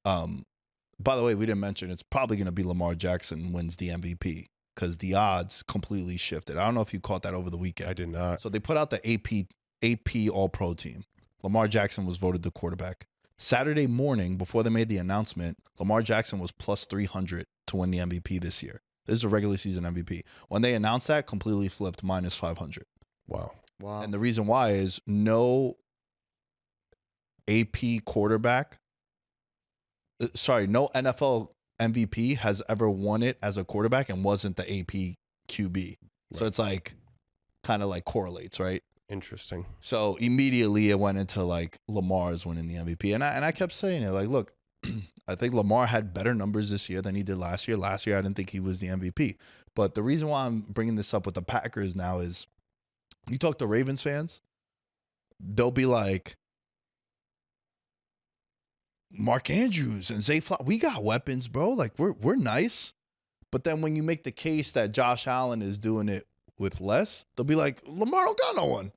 By the way, we didn't mention it's probably going to be Lamar Jackson wins the MVP because the odds completely shifted. I don't know if you caught that over the weekend. I did not. So they put out the AP All-Pro team. Lamar Jackson was voted the quarterback. Saturday morning, before they made the announcement, Lamar Jackson was plus 300 to win the MVP this year. This is a regular season MVP. When they announced that, completely flipped minus 500. Wow. And the reason why is no AP quarterback, no NFL MVP has ever won it as a quarterback and wasn't the AP QB. Right. So it's like kind of like correlates, right? Interesting. So immediately it went into like Lamar's winning the MVP. And I kept saying it like, look, I think Lamar had better numbers this year than he did last year. Last year, I didn't think he was the MVP. But the reason why I'm bringing this up with the Packers now is you talk to Ravens fans, they'll be like, Mark Andrews and Zay Flowers, we got weapons, bro. Like we're nice. But then when you make the case that Josh Allen is doing it with less, they'll be like, Lamar don't got no one.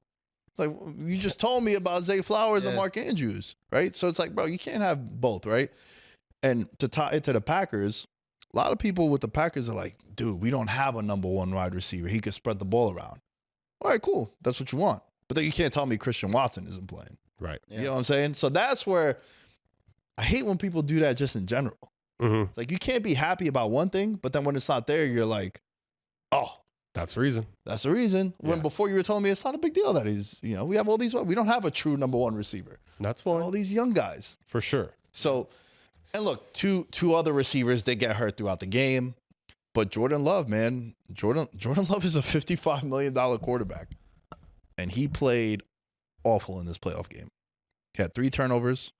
It's like, you just told me about Zay Flowers and Mark Andrews, right? So it's like, bro, you can't have both, right? And to tie it to the Packers, a lot of people with the Packers are like, dude, we don't have a number 1 wide receiver. He could spread the ball around. All right, cool. That's what you want. But then you can't tell me Christian Watson isn't playing. Right. Yeah. You know what I'm saying? So that's where I hate when people do that just in general. Mm-hmm. It's like you can't be happy about one thing, but then when it's not there, you're like, oh, that's the reason. That's the reason. When before you were telling me it's not a big deal that he's, we have all these, we don't have a true number 1 receiver. That's fine. All these young guys. For sure. So, and look, two other receivers, they get hurt throughout the game. But Jordan Love, man, Jordan Love is a $55 million quarterback. And he played awful in this playoff game. He had 3 turnovers,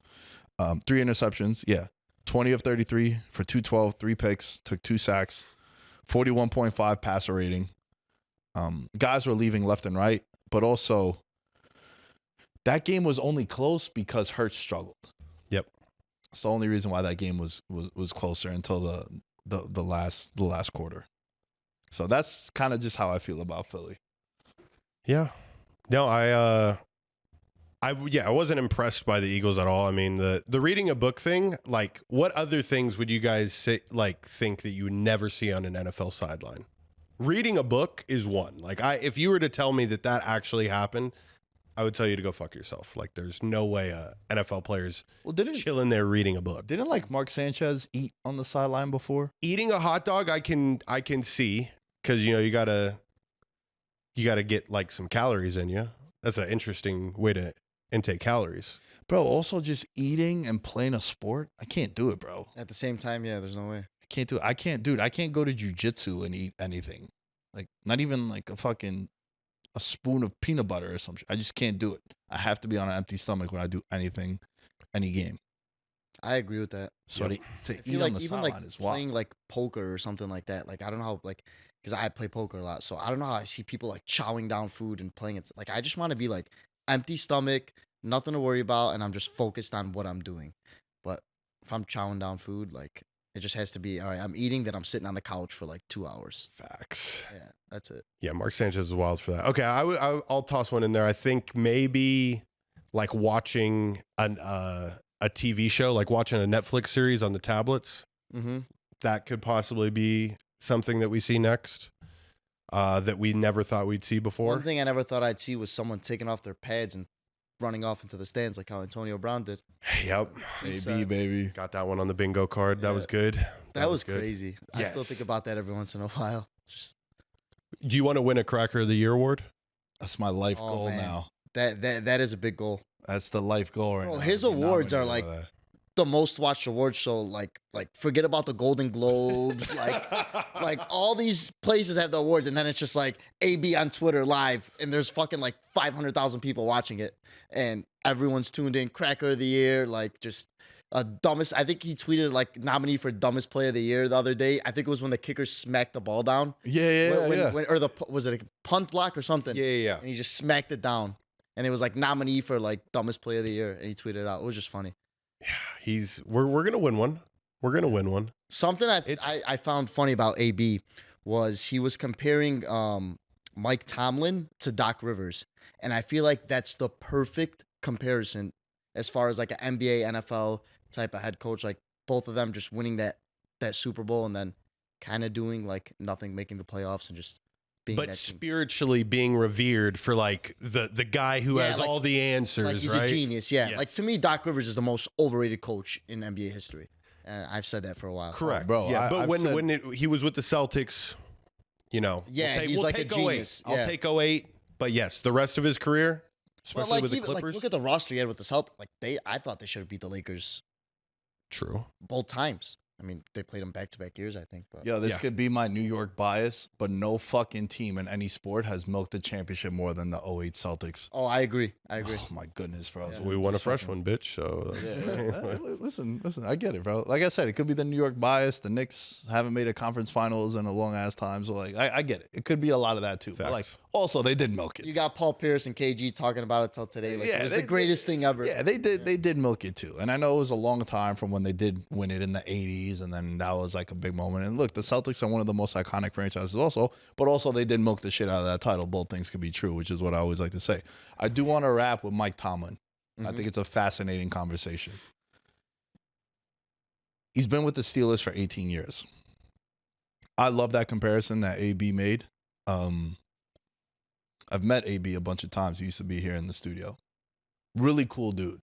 3 interceptions. Yeah. 20 of 33 for 212, 3 picks, took 2 sacks, 41.5 passer rating. Guys were leaving left and right, but also that game was only close because Hurts struggled. Yep. It's the only reason why that game was closer until the last quarter. So that's kind of just how I feel about Philly. Yeah. No, I wasn't impressed by the Eagles at all. I mean, the reading a book thing, like what other things would you guys say, like think that you would never see on an NFL sideline? Reading a book is one. Like if you were to tell me that actually happened, I would tell you to go fuck yourself. Like there's no way NFL players chilling there reading a book. Didn't like Mark Sanchez eat on the sideline before? Eating a hot dog, I can see, because you gotta get like some calories in you. That's an interesting way to intake calories. Bro, also just eating and playing a sport, I can't do it, bro. At the same time, yeah, there's no way. I can't do it. I can't go to jiu-jitsu and eat anything. Like, not even like a spoon of peanut butter or some shit. I just can't do it. I have to be on an empty stomach when I do anything, any game. I agree with that. So to I eat feel on like the even sideline like is wild. playing like poker or something like that. Like I don't know how, like, because I play poker a lot, so I don't know how I see people like chowing down food and playing it. Like I just want to be like empty stomach, nothing to worry about, and I'm just focused on what I'm doing. But if I'm chowing down food, like it just has to be all right. I'm eating, then I'm sitting on the couch for like 2 hours. Facts. Yeah, that's it. Yeah, Mark Sanchez is wild for that. Okay, I'll toss one in there. I think maybe like watching a TV show, like watching a Netflix series on the tablets. Mm-hmm. That could possibly be something that we see next, that we never thought we'd see before. One thing I never thought I'd see was someone taking off their pads and running off into the stands like how Antonio Brown did. Yep. AB, baby. Got that one on the bingo card. That Yeah. was good. That was good. crazy. I still Yes. think about that every once in a while. Just Do you want to win a Cracker of the Year award? That's my life Oh, goal man. now. that is a big goal. That's the life goal right Bro, now. his to be awards are nominated like- for that. The most watched award show, like forget about the Golden Globes, like all these places have the awards, and then it's just like AB on Twitter live, and there's fucking like 500,000 people watching it, and everyone's tuned in. Cracker of the Year, like just dumbest. I think he tweeted like nominee for dumbest player of the year the other day. I think it was when the kicker smacked the ball down. Yeah. Or was it a punt block or something? Yeah. And he just smacked it down, and it was like nominee for like dumbest player of the year, and he tweeted it out. It was just funny. We're gonna win one. We're gonna win one. Something I found funny about AB was he was comparing Mike Tomlin to Doc Rivers, and I feel like that's the perfect comparison as far as like an NBA, NFL type of head coach. Like both of them just winning that Super Bowl and then kind of doing like nothing, making the playoffs and just being But that team. spiritually being revered for like the guy who Yeah, has like- all the answers, Like he's right? a genius, yeah. Yes. Like to me, Doc Rivers is the most overrated coach in NBA history, and I've said that for a while. Correct, bro, Yeah, but I've when said- he was with the Celtics, Yeah, he's like a 08. genius, I'll yeah. take 08, but yes, the rest of his career, But especially like with the even like Clippers. look at the roster he had with the Celtics. Like I thought they should have beat the Lakers True. both times. I mean, they played them back-to-back years, I think. But Yo, this Yeah. could be my New York bias, but no fucking team in any sport has milked the championship more than the 08 Celtics. oh, I agree. Oh my goodness, bro. Yeah. So we won a fresh one, bitch. So Listen, I get it, bro. Like I said, it could be the New York bias. The Knicks haven't made a conference finals in a long ass time, so like I get it. It could be a lot of that too. But like Facts. also they did milk it. you got Paul Pierce and KG talking about it till today. Like it was the greatest thing ever. Yeah, they did. They did milk it too, and I know it was a long time from when they did win it in the '80s, and then that was like a big moment. And look, the Celtics are one of the most iconic franchises, also, but also they did milk the shit out of that title. Both things could be true, which is what I always like to say. I do want to wrap with Mike Tomlin. I think it's a fascinating conversation. He's been with the Steelers for 18 years. I love that comparison that AB made. I've met AB a bunch of times. He used to be here in the studio. Really cool dude.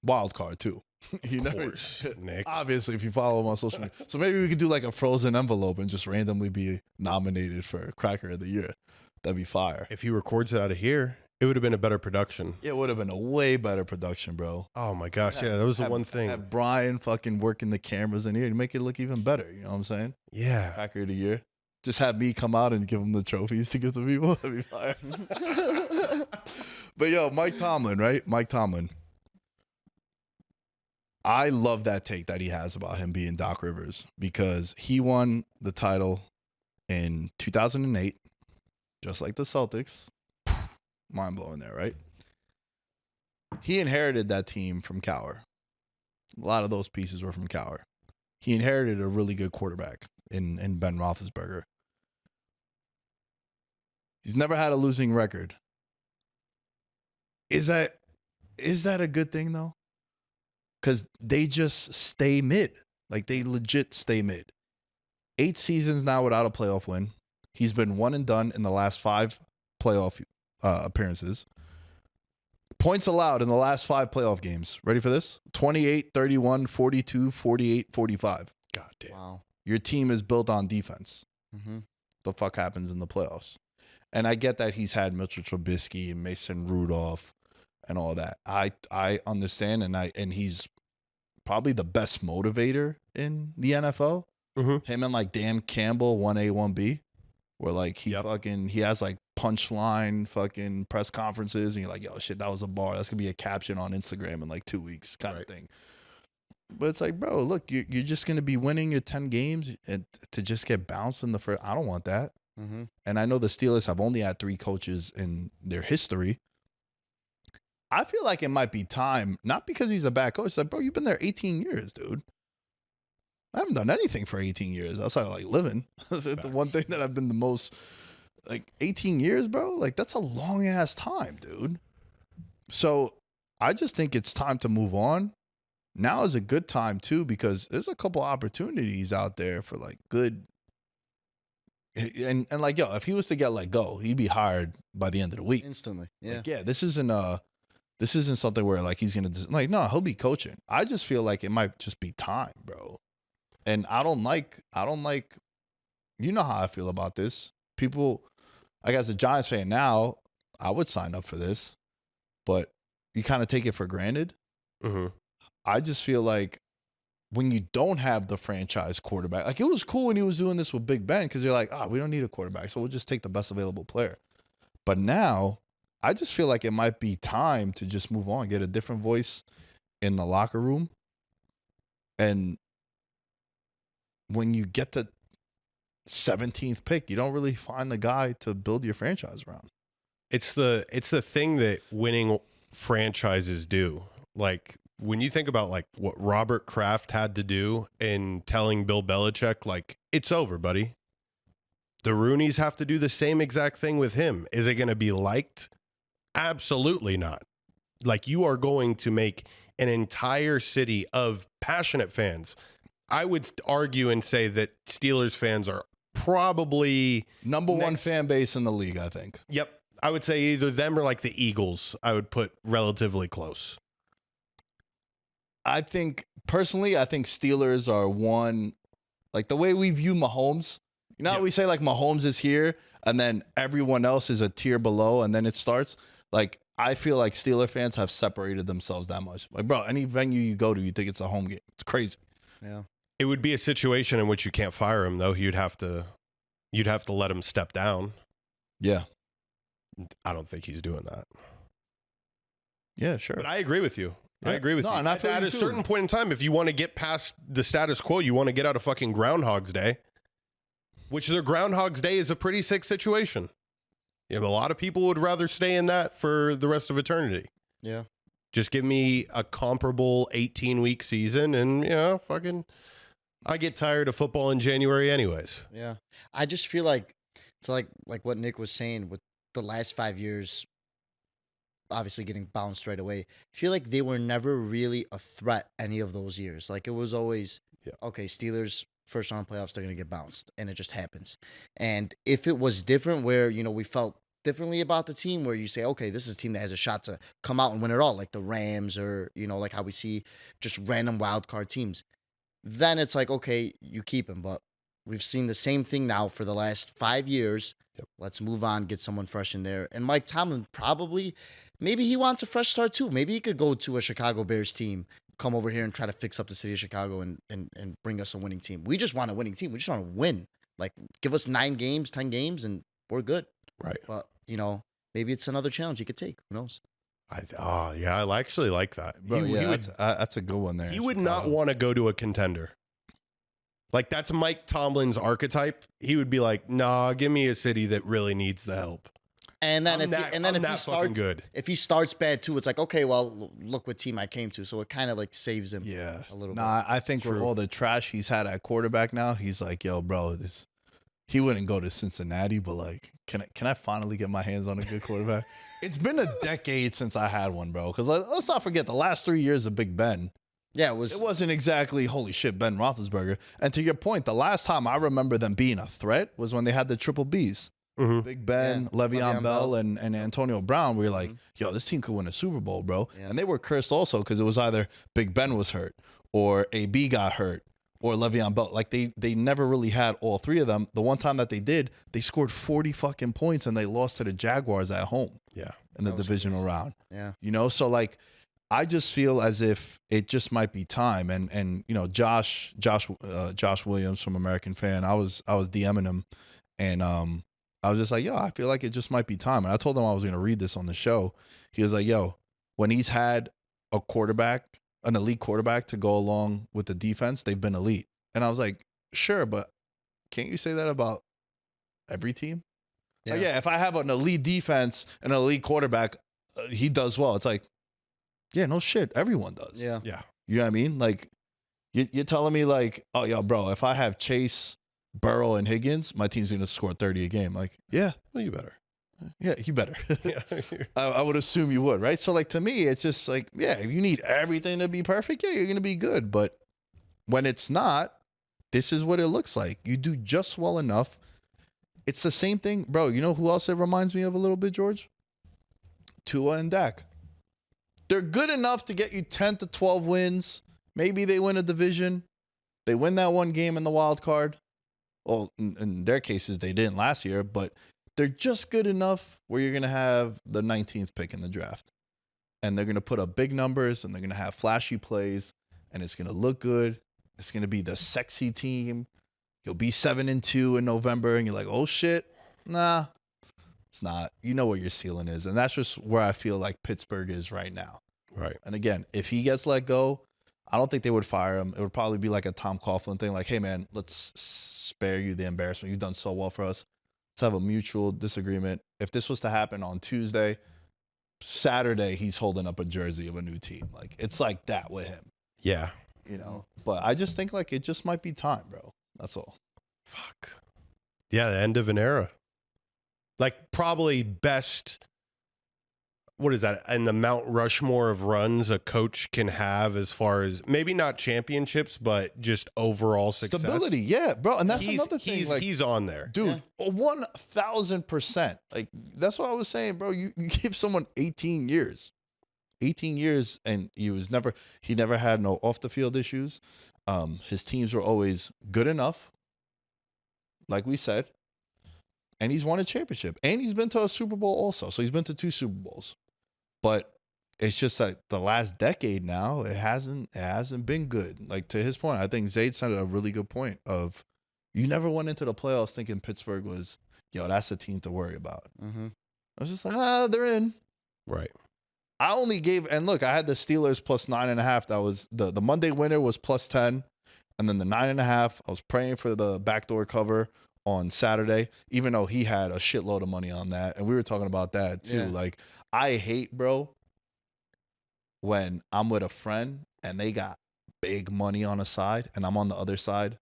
Wild card too. You of never, course, Nick. obviously, if you follow him on social media. So maybe we could do like a frozen envelope and just randomly be nominated for Cracker of the Year. That'd be fire. If he records it out of here, it would have been a better production. It would have been a way better production, bro. Oh my gosh, yeah, that was the one thing. Have Brian fucking working the cameras in here to make it look even better. You know what I'm saying? Yeah. Cracker of the Year. Just have me come out and give him the trophies to give to people. That'd be fire. But yo, Mike Tomlin, right? Mike Tomlin. I love that take that he has about him being Doc Rivers because he won the title in 2008, just like the Celtics. Mind blowing there, right? He inherited that team from Cowher. A lot of those pieces were from Cowher. He inherited a really good quarterback in Ben Roethlisberger. He's never had a losing record. Is that a good thing though? Because they just stay mid. Like they legit stay mid. 8 seasons now without a playoff win. He's been one and done in the last 5 playoff appearances. Points allowed in the last 5 playoff games. Ready for this? 28, 31, 42, 48, 45. God damn. Wow. Your team is built on defense. Mm-hmm. The fuck happens in the playoffs? And I get that he's had Mitchell Trubisky and Mason Rudolph and all that. I understand, and he's probably the best motivator in the NFL. Mm-hmm. Him and like Dan Campbell, 1A, 1B, where like he has like punchline fucking press conferences, and you're like, yo, shit, that was a bar. That's gonna be a caption on Instagram in like 2 weeks, kind of thing. But it's like, bro, look, you're just gonna be winning your 10 games and to just get bounced in the first. I don't want that. Mm-hmm. And I know the Steelers have only had 3 coaches in their history. I feel like it might be time, not because he's a bad coach. It's like, bro, you've been there 18 years, dude. I haven't done anything for 18 years outside of like living. That's the one thing that I've been the most, like 18 years, bro. Like that's a long ass time, dude. So I just think it's time to move on. Now is a good time too, because there's a couple opportunities out there for like good. And like, yo, if he was to get let go, he'd be hired by the end of the week. Instantly. Yeah. Like, yeah, this isn't something where like he's gonna like, no, he'll be coaching. I just feel like it might just be time, bro. And I don't like, you know how I feel about this. People, I guess, a Giants fan now, I would sign up for this, but you kind of take it for granted. Mm-hmm. I just feel like when you don't have the franchise quarterback, like it was cool when he was doing this with Big Ben because you're like, we don't need a quarterback, so we'll just take the best available player. But now, I just feel like it might be time to just move on, get a different voice in the locker room. And when you get the 17th pick, you don't really find the guy to build your franchise around. It's the thing that winning franchises do. Like when you think about like what Robert Kraft had to do in telling Bill Belichick, like, it's over, buddy. The Rooneys have to do the same exact thing with him. Is it going to be liked? Absolutely not. Like, you are going to make an entire city of passionate fans. I would argue and say that Steelers fans are probably number one fan base in the league, I think. Yep. I would say either them or like the Eagles, I would put relatively close. I think Steelers are one, like the way we view Mahomes. You know how we say like Mahomes is here and then everyone else is a tier below and then it starts? Like, I feel like Steeler fans have separated themselves that much. Like, bro, any venue you go to, you think it's a home game. It's crazy. Yeah. It would be a situation in which you can't fire him, though. You'd have to let him step down. Yeah. I don't think he's doing that. Yeah, sure. But I agree with you. Yeah. I agree with you. And I feel at you a too. certain point in time, if you want to get past the status quo, you want to get out of fucking Groundhog's Day, which the Groundhog's Day is a pretty sick situation. You know, a lot of people would rather stay in that for the rest of eternity. Yeah. Just give me a comparable 18-week season and, you know, fucking, I get tired of football in January anyways. Yeah. I just feel like it's like what Nick was saying with the last 5 years, obviously getting bounced right away. I feel like they were never really a threat any of those years. Like, it was always, okay, Steelers first round playoffs, they're going to get bounced, and it just happens. And if it was different where, you know, we felt differently about the team, where you say, okay, this is a team that has a shot to come out and win it all, like the Rams, or, you know, like how we see just random wild card teams, then it's like, okay, you keep him. But we've seen the same thing now for the last 5 years. Yep. Let's move on, get someone fresh in there. And Mike Tomlin maybe he wants a fresh start too. Maybe he could go to a Chicago Bears team, come over here and try to fix up the city of Chicago and bring us a winning team. We just want a winning team. We just want to win. Like, give us 9 games, 10 games, and we're good. Right. But, you know, maybe it's another challenge he could take. Who knows? I actually like that. Bro, that's a good one there. He would not want to go to a contender. Like, that's Mike Tomlin's archetype. He would be like, nah, give me a city that really needs the help. And then if he starts bad too, it's like, okay, well, look what team I came to. So it kind of like saves him a little bit. I think with all the trash he's had at quarterback now, he's like, yo, bro, he wouldn't go to Cincinnati, but like, can I finally get my hands on a good quarterback? It's been a decade since I had one, bro. Because let's not forget the last 3 years of Big Ben. Yeah, It wasn't exactly, holy shit, Ben Roethlisberger. And to your point, the last time I remember them being a threat was when they had the triple Bs. Mhm. Big Ben, Yeah, Le'Veon Le'Veon Bell, Bell. and Antonio Brown. We were like, yo, this team could win a Super Bowl, bro. Yeah. And they were cursed also because it was either Big Ben was hurt or AB got hurt or Le'Veon Bell. Like they never really had all three of them. The one time that they did, they scored 40 fucking points and they lost to the Jaguars at home Yeah. in the That was divisional crazy. round. Yeah. You know, so like I just feel as if it just might be time. And you know, Josh Williams from American Fan, I was DMing him, and I was just like, yo, I feel like it just might be time. And I told him I was gonna read this on the show. He was like, yo, when he's had a quarterback, an elite quarterback to go along with the defense, they've been elite. And I was like, sure, but can't you say that about every team? Like, yeah, if I have an elite defense and an elite quarterback, he does well. It's like, yeah, no shit. Everyone does. Yeah. Yeah. You know what I mean? Like, you're telling me, like, oh, yo, bro, if I have Chase, Burrow, and Higgins, my team's going to score 30 a game. Like, yeah. Well, you better. Yeah, you better. Yeah. I would assume you would, right? So, like, to me, it's just like, yeah, if you need everything to be perfect, yeah, you're going to be good. But when it's not, this is what it looks like. You do just well enough. It's the same thing. Bro, you know who else it reminds me of a little bit, George? Tua and Dak. They're good enough to get you 10 to 12 wins. Maybe they win a division. They win that one game in the wild card. Well, in their cases, they didn't last year, but they're just good enough where you're going to have the 19th pick in the draft. And they're going to put up big numbers, and they're going to have flashy plays, and it's going to look good. It's going to be the sexy team. You'll be 7-2 in November, and you're like, oh, shit. Nah, it's not. You know where your ceiling is. And that's just where I feel like Pittsburgh is right now. Right. And again, if he gets let go, I don't think they would fire him. It would probably be like a Tom Coughlin thing. Like, hey, man, let's spare you the embarrassment. You've done so well for us. Let's have a mutual disagreement. If this was to happen on Tuesday, Saturday, he's holding up a jersey of a new team. Like, it's like that with him, Yeah. you know? But I just think, like, it just might be time, bro. That's all. Fuck. Yeah, the end of an era. Like, probably best, what is that, in the Mount Rushmore of runs a coach can have, as far as maybe not championships, but just overall success. Stability, yeah, bro. And that's he's, another thing. He's, like, he's on there. dude, 1,000%. Like, that's what I was saying, bro. You give someone 18 years. 18 years, and he never had no off the field issues. His teams were always good enough, like we said, and he's won a championship, and he's been to a Super Bowl also. So he's been to 2 Super Bowls, but it's just like the last decade now, it hasn't been good. Like, to his point, I think Zayd said a really good point of, you never went into the playoffs thinking Pittsburgh was, yo, that's a team to worry about. Mm-hmm. I was just like, they're in. Right. I only gave, and look, I had the Steelers plus 9.5. That was the Monday winner was plus 10. And then the 9.5, I was praying for the backdoor cover on Saturday, even though he had a shitload of money on that. And we were talking about that too. Yeah. Like, I hate, bro, when I'm with a friend and they got big money on a side and I'm on the other side.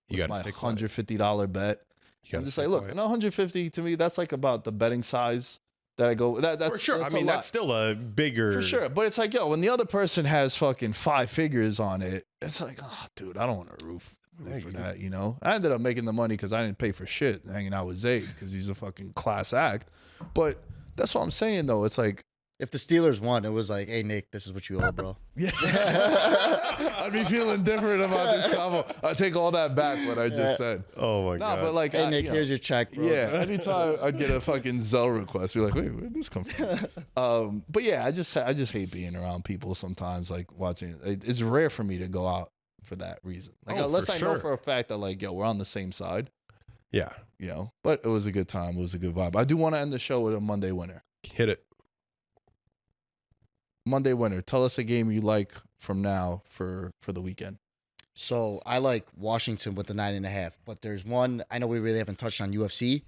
You with got to my stay quiet. $150 bet. You I'm gotta just stay like, look, quiet. and 150 to me, that's like about the betting size that I go. That's For sure. That's I mean, a lot. that's still a bigger. For sure. But it's like, yo, when the other person has fucking 5 figures on it, it's like, oh, dude, I don't want to root for that, you know? I ended up making the money because I didn't pay for shit hanging out with Zayd because he's a fucking class act. But that's what I'm saying, though. It's like, If the Steelers won, it was like, hey, Nick, this is what you owe, bro. yeah, I'd be feeling different about this combo. I take all that back, what I just said. Oh, my Nah, God. but like, Hey, Nick, here's your check, bro. Yeah, anytime I get a fucking Zelle request, you're like, wait, where'd this come from? But yeah, I just hate being around people sometimes, like watching. It's rare for me to go out for that reason. Like, Oh, unless for I sure. know for a fact that, like, yo, we're on the same side, Yeah. you know. But it was a good time. It was a good vibe. I do want to end the show with a Monday winner. Hit it. Monday winner. Tell us a game you like from now for the weekend. So I like Washington with the 9.5, but there's one I know we really haven't touched on UFC,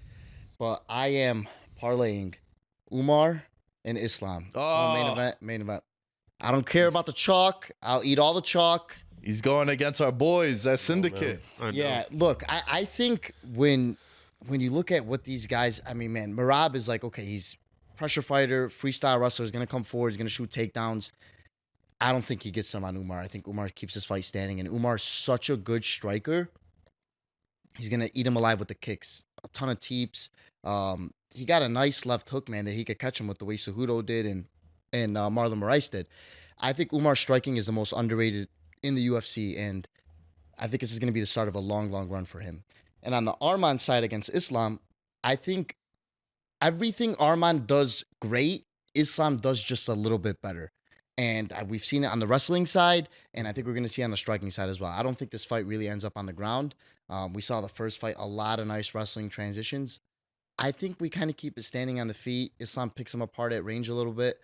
but I am parlaying Umar and Islam. Oh. Main event. I don't care about the chalk. I'll eat all the chalk. He's going against our boys, that syndicate. I know. Yeah, look, I think when when you look at what these guys, I mean, man, Merab is like, okay, he's pressure fighter, freestyle wrestler, is going to come forward, he's going to shoot takedowns. I don't think he gets some on Umar. I think Umar keeps his fight standing, and Umar's such a good striker. He's going to eat him alive with the kicks. A ton of teeps. He got a nice left hook, man, that he could catch him with the way Cejudo did and Marlon Moraes did. I think Umar's striking is the most underrated in the UFC, and I think this is going to be the start of a long, long run for him. And on the Arman side against Islam, I think everything Arman does great, Islam does just a little bit better. And we've seen it on the wrestling side, and I think we're going to see it on the striking side as well. I don't think this fight really ends up on the ground. We saw the first fight, a lot of nice wrestling transitions. I think we kind of keep it standing on the feet. Islam picks him apart at range a little bit.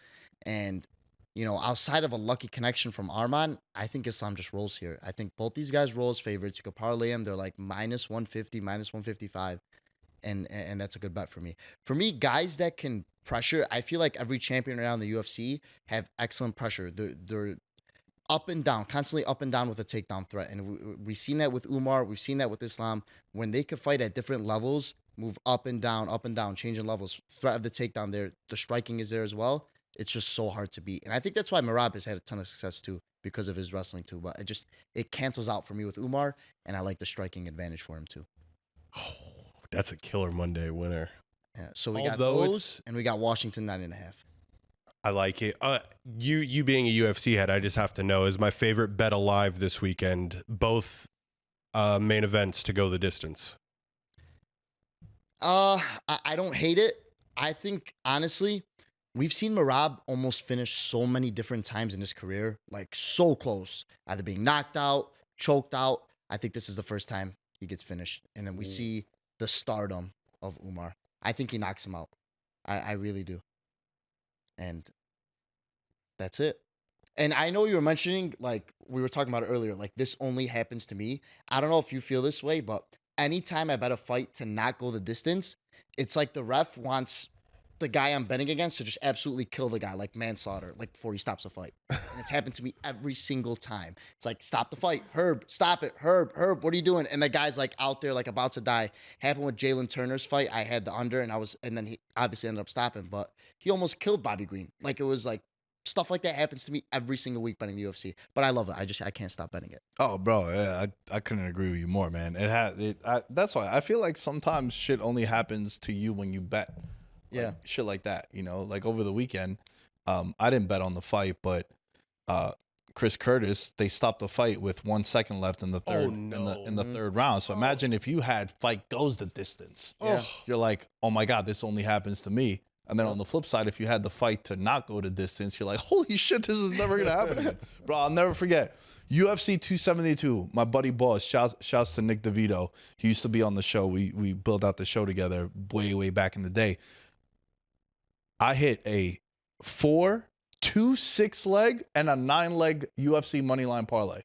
And, you know, outside of a lucky connection from Arman, I think Islam just rolls here. I think both these guys roll as favorites. You could parlay them. They're like minus 150, minus 155. And that's a good bet for me. For me, guys that can pressure, I feel like every champion around the UFC have excellent pressure. They're up and down, constantly up and down with a takedown threat. And we've seen that with Umar. We've seen that with Islam. When they could fight at different levels, move up and down, changing levels, threat of the takedown there, the striking is there as well. It's just so hard to beat. And I think that's why Merab has had a ton of success too, because of his wrestling too. But it cancels out for me with Umar, and I like the striking advantage for him too. Oh, that's a killer Monday winner. Yeah, so we got Although those, and we got Washington 9.5. I like it. You being a UFC head, I just have to know, is my favorite bet alive this weekend, both main events to go the distance? I don't hate it. I think, honestly, we've seen Merab almost finish so many different times in his career, like so close, either being knocked out, choked out. I think this is the first time he gets finished. And then we see the stardom of Umar. I think he knocks him out. I really do. And that's it. And I know you were mentioning, like we were talking about it earlier, like this only happens to me. I don't know if you feel this way, but anytime I bet a fight to not go the distance, it's like the ref wants the guy I'm betting against to just absolutely kill the guy, like manslaughter, like before he stops a fight. And it's happened to me every single time. It's like, stop the fight. Herb, stop it. Herb, what are you doing? And the guy's like out there, like about to die. Happened with Jalen Turner's fight. I had the under, and then he obviously ended up stopping, but he almost killed Bobby Green. Like, it was like, stuff like that happens to me every single week betting the UFC. But I love it. I can't stop betting it. Oh, bro, yeah, I couldn't agree with you more, man. That's why I feel like sometimes shit only happens to you when you bet. Yeah. Shit like that, you know, like over the weekend, I didn't bet on the fight, but Chris Curtis, they stopped the fight with 1 second left in the third in the third round. So imagine if you had fight goes the distance. Yeah. You're like, oh my God, this only happens to me. And then on the flip side, if you had the fight to not go the distance, you're like, holy shit, this is never gonna happen again. Bro, I'll never forget. UFC 272, my buddy Boss, shouts to Nick DeVito. He used to be on the show. We built out the show together way back in the day. I hit a 4, 2, 6 leg and a 9 leg UFC moneyline parlay.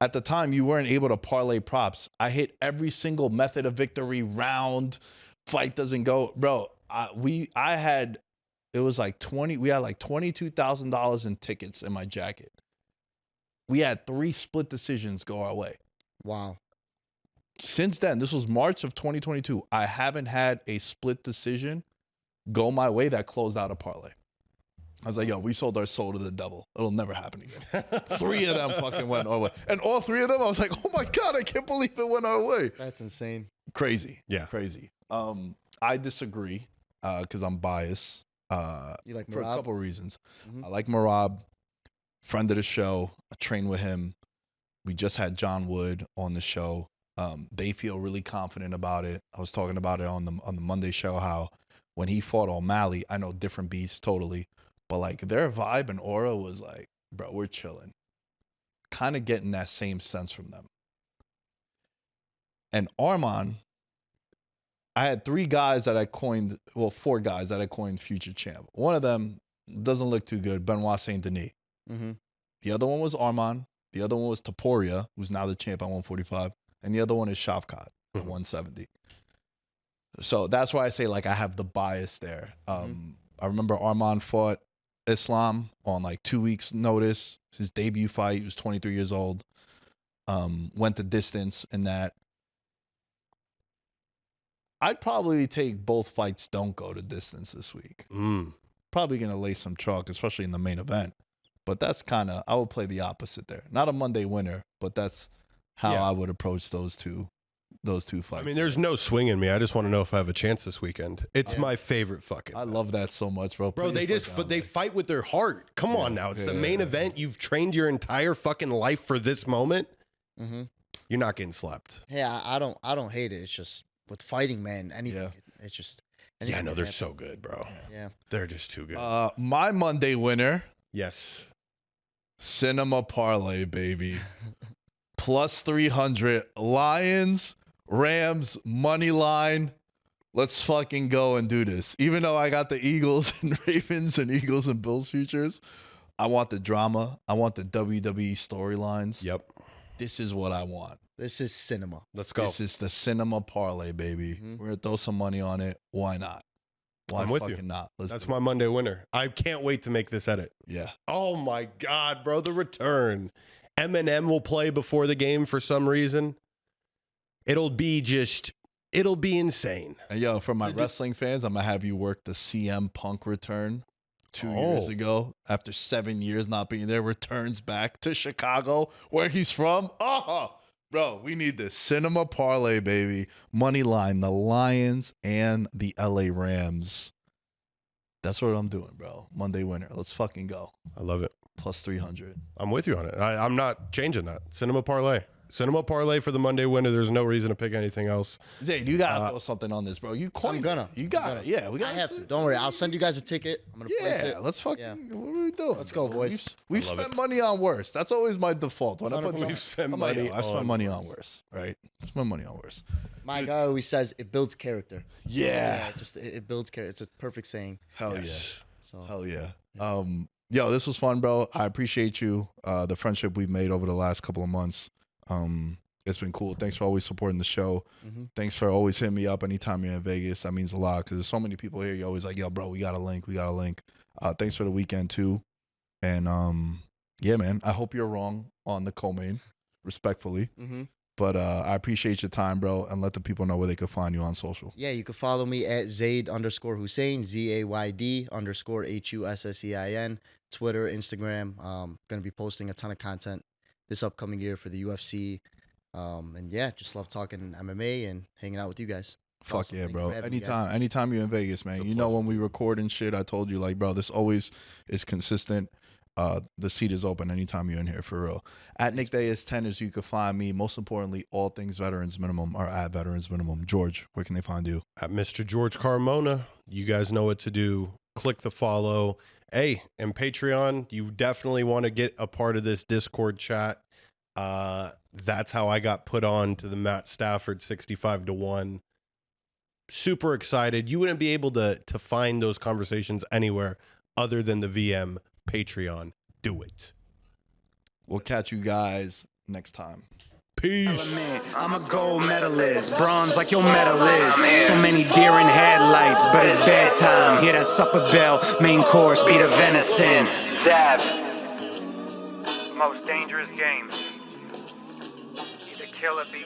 At the time, you weren't able to parlay props. I hit every single method of victory, round, fight doesn't go. Bro, we had like $22,000 in tickets in my jacket. We had 3 split decisions go our way. Wow. Since then, this was March of 2022. I haven't had a split decision go my way that closed out a parlay. I was like, yo, we sold our soul to the devil. It'll never happen again. 3 of them fucking went our way. And all 3 of them, I was like, oh my God, I can't believe it went our way. That's insane. Crazy. Yeah. Crazy. I disagree because I'm biased You like for a Merab? couple reasons. Mhm. I like Merab, friend of the show. I train with him. We just had John Wood on the show. They feel really confident about it. I was talking about it on the Monday show, how when he fought O'Malley, I know different beasts totally, but like their vibe and aura was like, bro, we're chilling. Kind of getting that same sense from them. And Arman, I had 4 guys that I coined future champ. One of them doesn't look too good, Benoit Saint Denis. Mm-hmm. The other one was Arman. The other one was Topuria, who's now the champ at 145. And the other one is Shavkat at 170. So that's why I say, like, I have the bias there. I remember Arman fought Islam on, like, 2 weeks' notice. His debut fight, he was 23 years old. Went the distance in that. I'd probably take both fights don't go to distance this week. Probably going to lay some chalk, especially in the main event. But that's kind of, I would play the opposite there. Not a Monday winner, but that's how I would approach those two fights. I mean, there's no swing in me. I just want to know if I have a chance this weekend. It's my favorite fucking. I love that so much, bro. Bro, they fight with their heart. Come on now. It's the main event. You've trained your entire fucking life for this moment. Mm-hmm. You're not getting slept. Yeah, I don't hate it. It's just with fighting, man. Anything. It's just. Yeah, no, they're so good, bro. Yeah. They're just too good. My Monday winner. Yes. Cinema parlay, baby. Plus 300. Lions, Rams, money line. Let's fucking go and do this. Even though I got the Eagles and Ravens and Eagles and Bills futures, I want the drama. I want the WWE storylines. Yep. This is what I want. This is cinema. Let's go. This is the cinema parlay, baby. Mm-hmm. We're going to throw some money on it. Why not? Why I'm with you. not? That's my Monday winner. I can't wait to make this edit. Yeah. Oh my God, bro. The return. Eminem will play before the game for some reason. It'll be insane. And yo, for my wrestling fans, I'm going to have you work the CM Punk return 2 years ago. After 7 years not being there, returns back to Chicago, where he's from. Oh, bro, we need this. Cinema parlay, baby. Money line, the Lions and the LA Rams. That's what I'm doing, bro. Monday winner. Let's fucking go. I love it. Plus 300. I'm with you on it. I'm not changing that. Cinema parlay. Cinema parlay for the Monday winner. There's no reason to pick anything else. Zayd, you gotta throw something on this, bro. You coined it. You got it. Yeah, we got. I have to. Don't worry. I'll send you guys a ticket. I'm gonna place it. Let's fucking. Yeah. What are we doing? Let's go, boys. We've spent money on worse. That's always my default. When I put We've spent money. I spent money on worse. Right. Spend money on worse. My guy always says it builds character. Yeah. Just it builds character. It's a perfect saying. Hell yeah. So Hell yeah. Yo, this was fun, bro. I appreciate you. The friendship we've made over the last couple of months. It's been cool. Thanks for always supporting the show. Mm-hmm. Thanks for always hitting me up anytime you're in Vegas. That means a lot because there's so many people here. You're always like, yo, bro, we got a link. Thanks for the weekend too. And yeah, man, I hope you're wrong on the co-main, respectfully. Mm-hmm. But I appreciate your time, bro, and let the people know where they can find you on social. Yeah, you can follow me at Zayd_Hussein, ZAYD_HUSSEIN, Twitter, Instagram. Going to be posting a ton of content this upcoming year for the UFC. And yeah, just love talking MMA and hanging out with you guys. Fuck awesome. yeah, Thank you bro. for having me, guys. Anytime you're in Vegas, man. You know when we record and shit, I told you, like, bro, this always is consistent. The seat is open anytime you're in here, for real. At Nick Dais 10 is you can find me. Most importantly, all things Veterans Minimum are at Veterans Minimum. George, where can they find you? At Mr. George Carmona. You guys know what to do. Click the follow. Hey, and Patreon, you definitely want to get a part of this Discord chat. That's how I got put on to the Matt Stafford 65-1. Super excited. You wouldn't be able to find those conversations anywhere other than the VM Patreon. Do it. We'll catch you guys next time. Peace. I'm a gold medalist, bronze like your medal is. So many deer in headlights, but it's bedtime. Hear that supper bell, main course, be the venison. Dab. Most dangerous game. Either kill or be